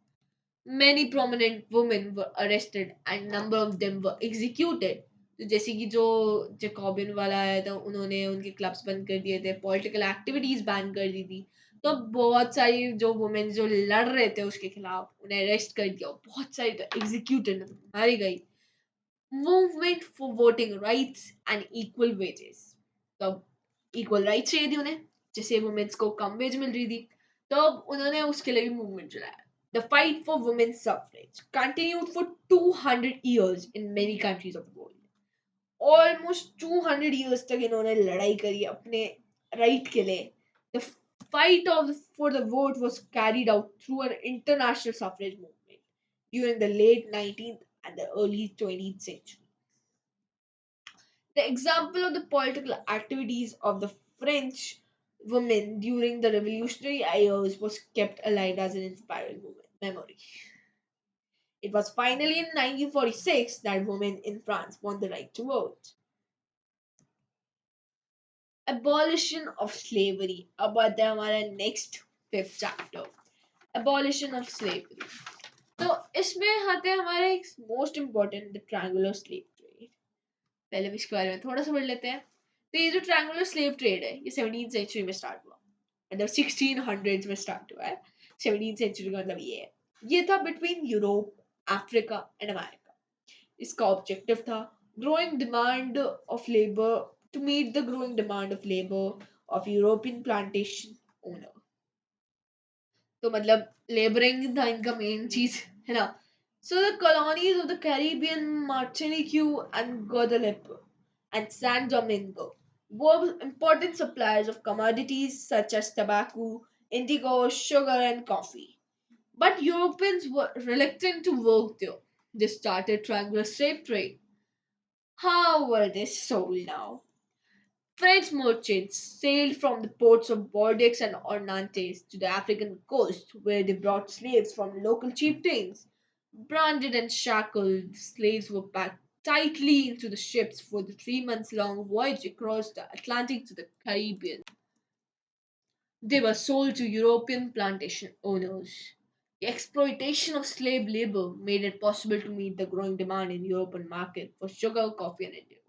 [SPEAKER 1] Many prominent women were arrested and number of them were executed। तो जैसे कि जो जैकॉबिन वाला आया था उन्होंने उनके clubs बंद कर दिए थे, पॉलिटिकल एक्टिविटीज बैन कर दी थी। तो बहुत सारी जो वुमेन जो लड़ रहे थे उसके खिलाफ उन्हें अरेस्ट कर दिया, बहुत सारी तो एग्जीक्यूटेड मारी गई। Movement for voting rights and equal wages. तो इक्वल राइट्स चाहिए थी उन्हें, जैसे वुमेन्स को कम वेज मिल रही थी। तब उन्होंने उसके लिए भी मूवमेंट चलाया. The fight for women's suffrage continued for 200 years in many countries of the world. Almost 200 years तक इन्होंने लड़ाई करी अपने राइट के लिए. The fight for the vote was carried out through an international suffrage movement during the late 19th and the early 20th century. The example of the political activities of the French women during the revolutionary years was kept alive as an inspiring memory. It was finally in 1946 that women in France won the right to vote. Abolition of slavery. अब आता है हमारा next fifth chapter. Abolition of slavery. तो इसमें आते हैं हमारे most important the triangular slave trade. पहले हम इसके बारे में थोड़ा सा पढ़ लेते हैं. तो ये जो ट्रायंगुलर स्लेव ट्रेड है ये 17th सेंचुरी में स्टार्ट हुआ, मतलब 1600s में स्टार्ट हुआ है. 17th सेंचुरी का मतलब ये था between Europe, Africa and America. इसका ऑब्जेक्टिव था growing demand of labour to meet the growing demand of labour of European plantation owner. तो मतलब लेबरिंग था इनका मेन चीज, है ना. So the colonies of the Caribbean, Martinique and Guadeloupe and San Domingo were important suppliers of commodities such as tobacco, indigo, sugar, and coffee. But Europeans were reluctant to work there. They started triangular slave trade. How were they sold now? French merchants sailed from the ports of Bordeaux and Ornantes to the African coast, where they brought slaves from local chieftains. Branded and shackled, slaves were packed tightly into the ships for the 3 months long voyage across the Atlantic to the Caribbean. They were sold to European plantation owners. The exploitation of slave labor made it possible to meet the growing demand in European market for sugar, coffee, and indigo.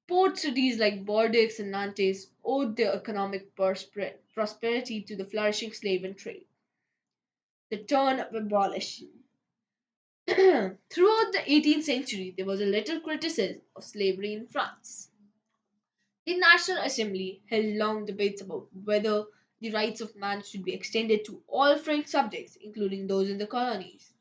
[SPEAKER 1] Port cities like Bordeaux and Nantes owed their economic prosperity to the flourishing slave and trade. The turn of abolition. Throughout the 18th century, there was a little criticism of slavery in France. The National Assembly held long debates about whether the rights of man should be extended to all French subjects, including those in the colonies.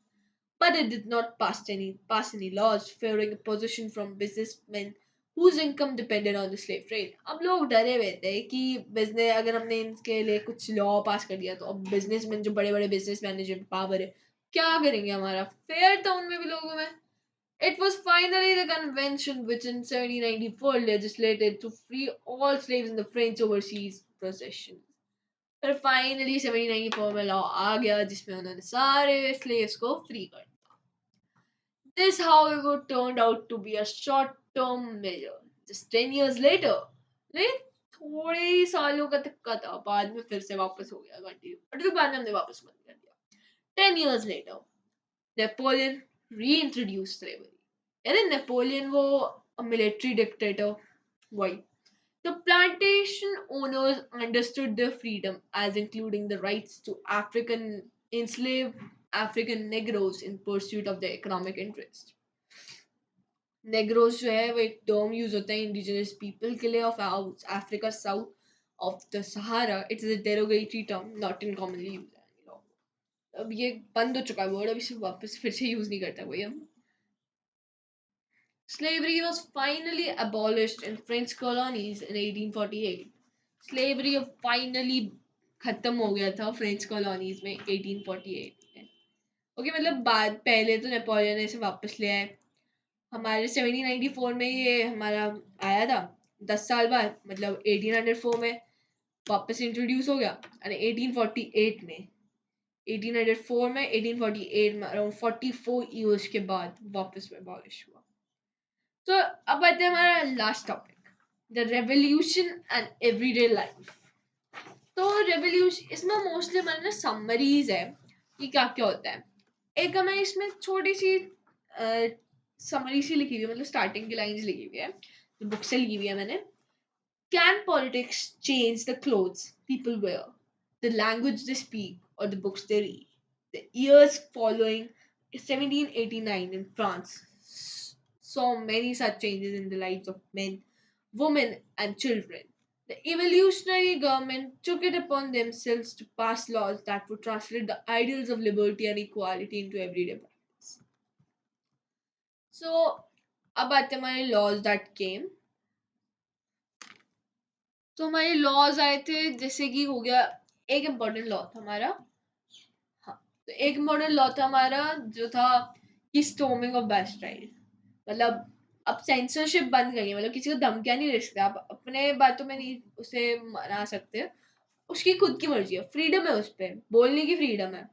[SPEAKER 1] But it did not pass any laws favoring opposition from businessmen whose income depended on the slave trade. अब लोग डरे हुए थे कि business अगर हमने इनके लिए कुछ लॉ पास कर दिया तो अब बिजनेसमैन जो बड़े बड़े बिजनेसमैन है जिन पावर है क्या करेंगे, हमारा फेयर था उनमें भी लोगों में. It was finally the convention which in 1794 legislated to free all slaves in the French overseas possessions. फिर फाइनली 1794 में लॉ आ गया जिसमें उन्होंने सारे स्लेव्स को फ्री कर. This, however, turned out to be a short-term measure. Just 10 years later, नहीं थोड़े ही सालों का धक्का था, बाद में फिर से वापस हो गया कंटिन्यू, और फिर बाद में हमने वापस बंद कर दिया. 10 years later, Napoleon reintroduced slavery. यानी नेपोलियन वो मिलिट्री डिक्टेटर वही. The plantation owners understood their freedom as including the rights to enslaved African Negroes in pursuit of their economic interest. Negroes जो है वो एक टर्म यूज होता है indigenous people के लिए of Africa south of the Sahara. It is a derogatory term not in commonly use. अब ये बंद हो चुका है वर्ड, अभी से वापस फिर से यूज नहीं करता कोई हम. Slavery was finally abolished in French colonies in 1848. Slavery अब finally खत्म हो गया था फ्रेंच कॉलोनीज में 1848 में. ओके मतलब बाद पहले तो नेपोलियन ने इसे वापस ले आए. हमारे 1794 में ये हमारा आया था, 10 साल बाद मतलब 1804 में वापस इंट्रोड्यूस हो गया. और 1848 में 1804 में 1848 में अराउंड 44 ईयर्स के बाद वापस में अबॉलिश हुआ. तो अब आते हैं हमारा last topic, the revolution and everyday life. तो रेवोल्यूशन इसमें मोस्टली हमारे ना समरीज है कि क्या क्या होता है. एक हमें इसमें छोटी सी समरी सी लिखी हुई है, मतलब स्टार्टिंग की लाइंस लिखी हुई है जो बुक से लिखी हुई है मैंने. Can politics change the clothes people wear, the language they speak और the books they read? The years following 1789 in France saw many such changes in the lives of men, women, and children. The evolutionary government took it upon themselves to pass laws that would translate the ideals of liberty and equality into everyday practice. So, अब आते हैं हमारे laws that came. तो हमारे laws आए थे जैसे कि हो गया एक important law था हमारा. हाँ, तो एक important law था हमारा जो था कि storming of Bastille. मतलब अब सेंसरशिप बंद करिए, मतलब किसी को धमकियां नहीं दे सकते, आप अपने बातों में नहीं उसे मना सकते. उसकी खुद की मर्जी है, फ्रीडम है, उस पर बोलने की फ्रीडम है.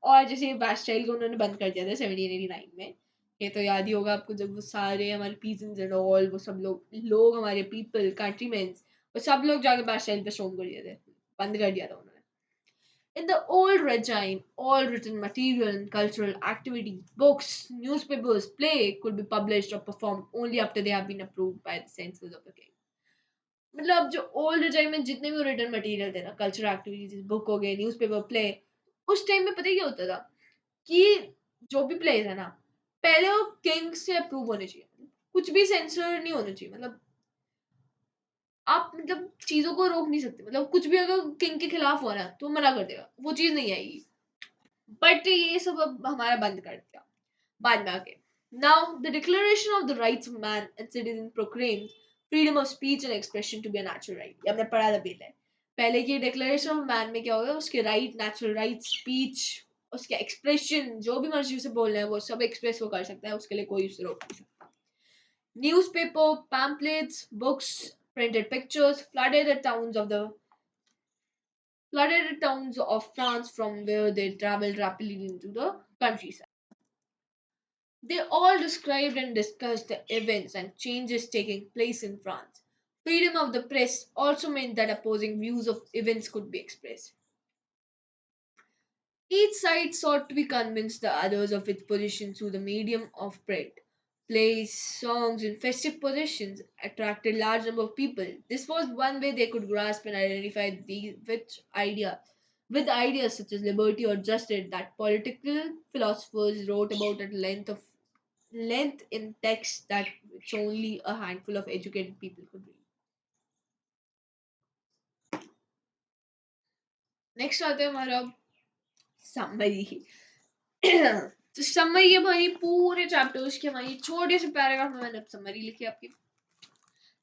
[SPEAKER 1] और जैसे बैस्टाइल को उन्होंने बंद कर दिया था 1789 में. ये तो याद ही होगा आपको, जब वो सारे हमारे पीजेंट्स एंड ऑल वो सब लोग हमारे पीपल कंट्रीमेन वो सब लोग जाके बैस्टाइल पे स्टॉर्म कर दिए थे, बंद कर दिया था उन्होंने. In the old regime, all written material and cultural activities, books, newspapers, play could be published or performed only after they have been approved by the censors of the king. मतलब जो ओल्ड regime में जितने भी written material थे ना, cultural activities, book हो गए, newspaper, play, उस टाइम में पता है क्या होता था कि जो भी प्लेस है ना, पहले वो किंग से अप्रूव होने चाहिए, कुछ भी सेंसर नहीं होना चाहिए. मतलब आप मतलब चीजों को रोक नहीं सकते, मतलब कुछ भी अगर किंग के खिलाफ हो रहा है तो मना कर देगा, वो चीज नहीं आएगी. बट ये सब अब हमारा बंद कर दिया बाद में आके. Now the declaration of the rights of man and citizen proclaims freedom of speech and expression to be a natural right. ये हमने पढ़ा था पहले. पहले की डिक्लेरेशन ऑफ मैन में क्या होगा, उसके राइट, नेचुरल राइट, स्पीच, उसके एक्सप्रेशन, जो भी मर्जी उसे बोलना है वो सब एक्सप्रेस वो कर सकता है, उसके लिए कोई उसे रोक नहीं सकता. Newspaper, pamphlets, books, printed pictures flooded the towns of France from where they traveled rapidly into the countryside. They all described and discussed the events and changes taking place in France. Freedom of the press also meant that opposing views of events could be expressed. Each side sought to be convinced the others of its position through the medium of print. Plays, songs, and festive processions attracted large number of people. This was one way they could grasp and identify with ideas such as liberty or justice that political philosophers wrote about at length in texts that which only a handful of educated people could read. Next आता है हमारा summary. तो summary हमारी पूरे chapters की हमारी छोटे से पैराग्राफ में मैंने समरी लिखी आपकी.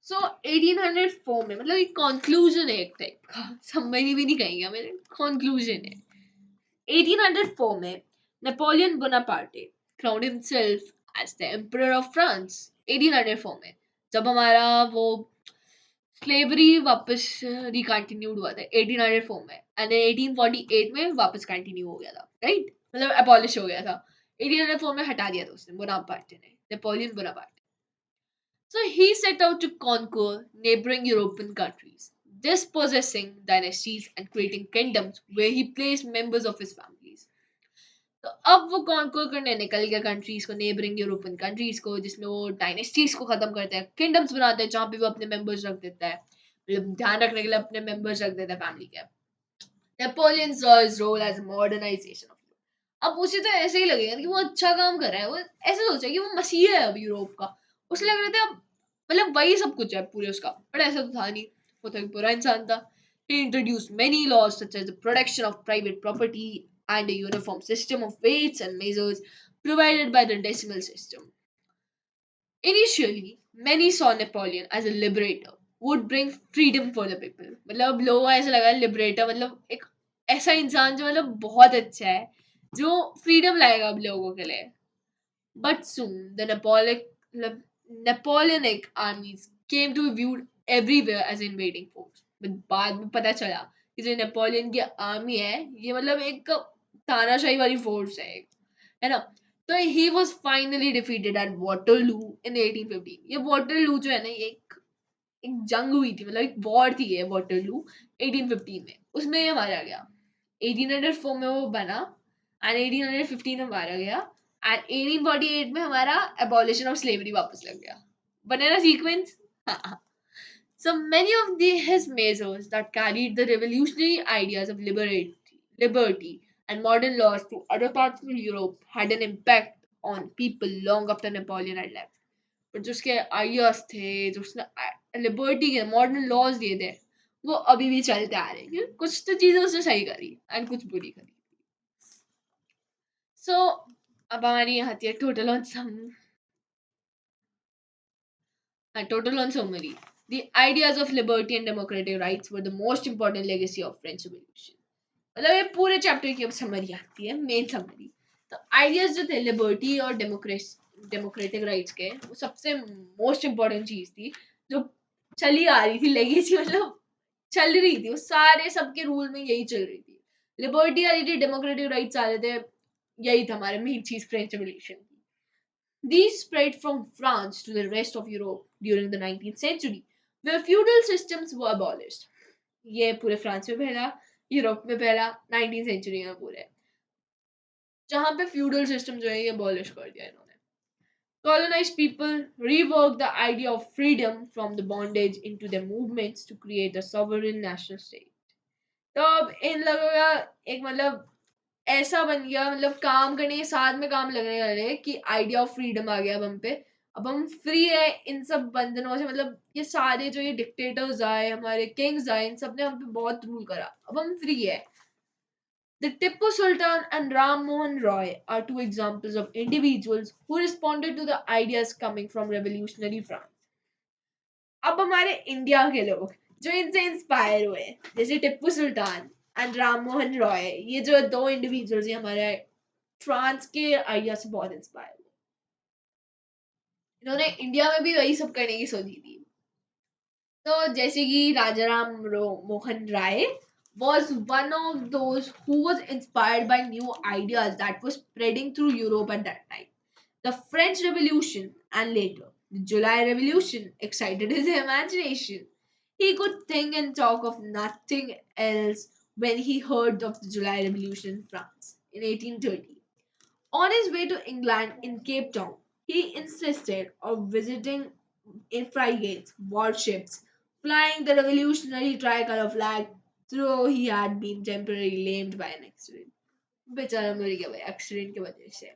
[SPEAKER 1] सो 1804 में, मतलब एक कंक्लूजन है एक टाइप का, समरी भी नहीं कहेंगे मेरे, कंक्लूजन है. 1804 में Napoleon Bonaparte crowned himself as the emperor of France. 1804 में जब हमारा वो स्लेवरी वापस रिकंटिन्यूड हुआ था 1804 में, एंड 1848 में वापस कंटिन्यू हो गया था, राइट, मतलब अबॉलिश हो गया था. 1804 में हटा दिया था उसने, बोनापार्टे ने, Napoleon Bonaparte. So he set out to conquer neighboring European countries, dispossessing dynasties and creating kingdoms where he placed members of his families. तो अब वो कॉन्कर करने निकल गया कंट्रीज को, नेबरिंग यूरोपियन कंट्रीज को, जिसमें वो डायनेस्टीज को खत्म करता है, किंगडम्स बनाता है जहाँ पे वो अपने मेंबर्स रख देता है, मतलब ध्यान रखने के लिए अपने मेंबर्स रख देता है फैमिली के. Napoleon saw his role as a modernization of Europe. अब उसे तो ऐसे ही लगेगा कि वो अच्छा काम कर रहा है, वो ऐसे सोचा कि वो मसीहा है अब यूरोप का. उसे लग रहा था मतलब वही सब कुछ है पूरे उसका, बट ऐसा तो था नहीं, वो तो एक बुरा इंसान था. He introduced many laws such as the protection of private property and a uniform system of weights and measures provided by the decimal system. Initially, many saw Napoleon as a liberator who would bring freedom for the people. मतलब लोगों को ऐसा लगा liberator मतलब एक ऐसा इंसान जो मतलब बहुत अच्छा है, जो फ्रीडम लाएगा अब लोगों के लिए. But soon the Napoleonic armies came to be viewed everywhere as invading force. But बाद में पता चला कि जो नेपोलियन की आर्मी है ये मतलब एक तानाशाही वाली फोर्स है ना. तो he was finally defeated at Waterloo in 1815. ये वाटरलू जो है ना, ये एक जंग हुई थी, मतलब एक वॉर थी ये वाटरलू 1815 में, उसमें ये मारा गया. 1804 में वो बना एंड 1815 में मारा गया एंड 1848 में हमारा एबॉलिशन ऑफ स्लेवरी वापस लग गया. बने ना sequence. So many of his measures that carried the revolutionary ideas of liberty and modern laws to other parts of Europe had an impact on people long after Napoleon had left. पर जो उसके ideas थे, जो उसने liberty के modern laws दिए थे, वो अभी भी चलते आ रहे हैं, कुछ तो चीजें उसने सही करी एंड कुछ बुरी करी। सो अब हमारी यहाँ आती है total on summary. The ideas of liberty and democratic rights were the most important legacy of French Revolution. मतलब ये पूरे चैप्टर की अब समरी आती है, मेन समरी। तो आइडियाज जो थे लिबर्टी और डेमोक्रेटिक राइट्स के, वो सबसे मोस्ट इम्पोर्टेंट चीज थी जो चली आ रही थी, लेगेसी मतलब चल रही थी, वो सारे सबके रूल में यही चल रही थी। लिबर्टी आ रही थी, डेमोक्रेटिक राइट्स आ रहे थे, यही था हमारे मेन चीज फ्रेंच रेवोल्यूशन की। These spread from France to the rest of Europe during the 19th century, where feudal systems were abolished. ये पूरे फ्रांस में पहला, यूरोप में पहला, 19th सेंचुरी में पूरे, जहां पे फ्यूडल सिस्टम जो है ये abolish कर दिया इन्होंने। Colonized people reworked the idea of freedom from the bondage into their movements to create a sovereign national state. तो अब इन लोगों का एक मतलब ऐसा बन गया, मतलब काम करने के साथ में काम लगने लगे कि आइडिया ऑफ फ्रीडम आ गया अब हम पे। अब हम फ्री है इन सब बंधनों से, मतलब ये सारे जो ये डिक्टेटर्स आए, हमारे किंग्स आए, इन सब ने हम पे बहुत रूल करा, अब हम फ्री है। The Tipu Sultan and Ram Mohan Roy are two examples of individuals who responded to the ideas coming from revolutionary France. अब हमारे इंडिया के लोग जो इनसे इंस्पायर हुए, जैसे टिप्पू सुल्तान एंड राम मोहन रॉय, ये जो दो इंडिविजुअल्स हमारे फ्रांस के आइडिया से बहुत इंस्पायर हुए, इन्होंने इंडिया में भी वही सब करने की सोची थी। तो जैसे कि Mohan Roy was one of those who was inspired by new ideas that was spreading through Europe at that time. The French Revolution and later the July Revolution excited his imagination. He could think and talk of nothing else when he heard of the July Revolution in France in 1830. On his way to England in Cape Town, he insisted on visiting in frigates, warships, flying the revolutionary tricolor flag, though he had been temporarily lamed by an accident. बेचारा मर गया भाई accident की वजह से।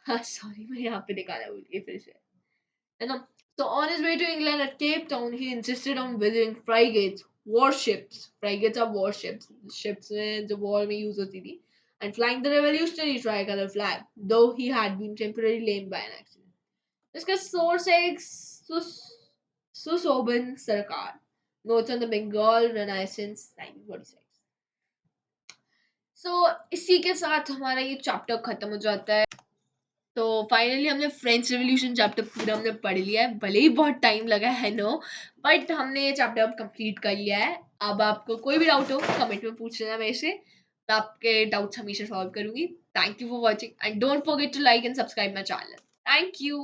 [SPEAKER 1] हाँ sorry, मैं यहाँ पे दिखाना भूल गई फिर से, है ना। So on his way to England at Cape Town, he insisted on visiting frigates, warships. Frigates are warships, ships में जो war में use होती थी, and flying the revolutionary tricolor flag, though he had been temporarily lamed by an accident. इसका source है एक सुशोभन सरकार, notes on the Bengal Renaissance 1946. So इसी के साथ हमारा ये चैप्टर खत्म हो जाता है। तो फाइनली हमने फ्रेंच रेवोल्यूशन चैप्टर पूरा हमने पढ़ लिया है, भले ही बहुत टाइम लगा है नो, बट हमने ये चैप्टर अब कंप्लीट कर लिया है। अब आपको कोई भी डाउट हो कमेंट में पूछ लेना मेरे से, मैं आपके डाउट्स हमेशा सॉल्व करूंगी। Thank you for watching and don't forget to like and subscribe my channel. Thank you.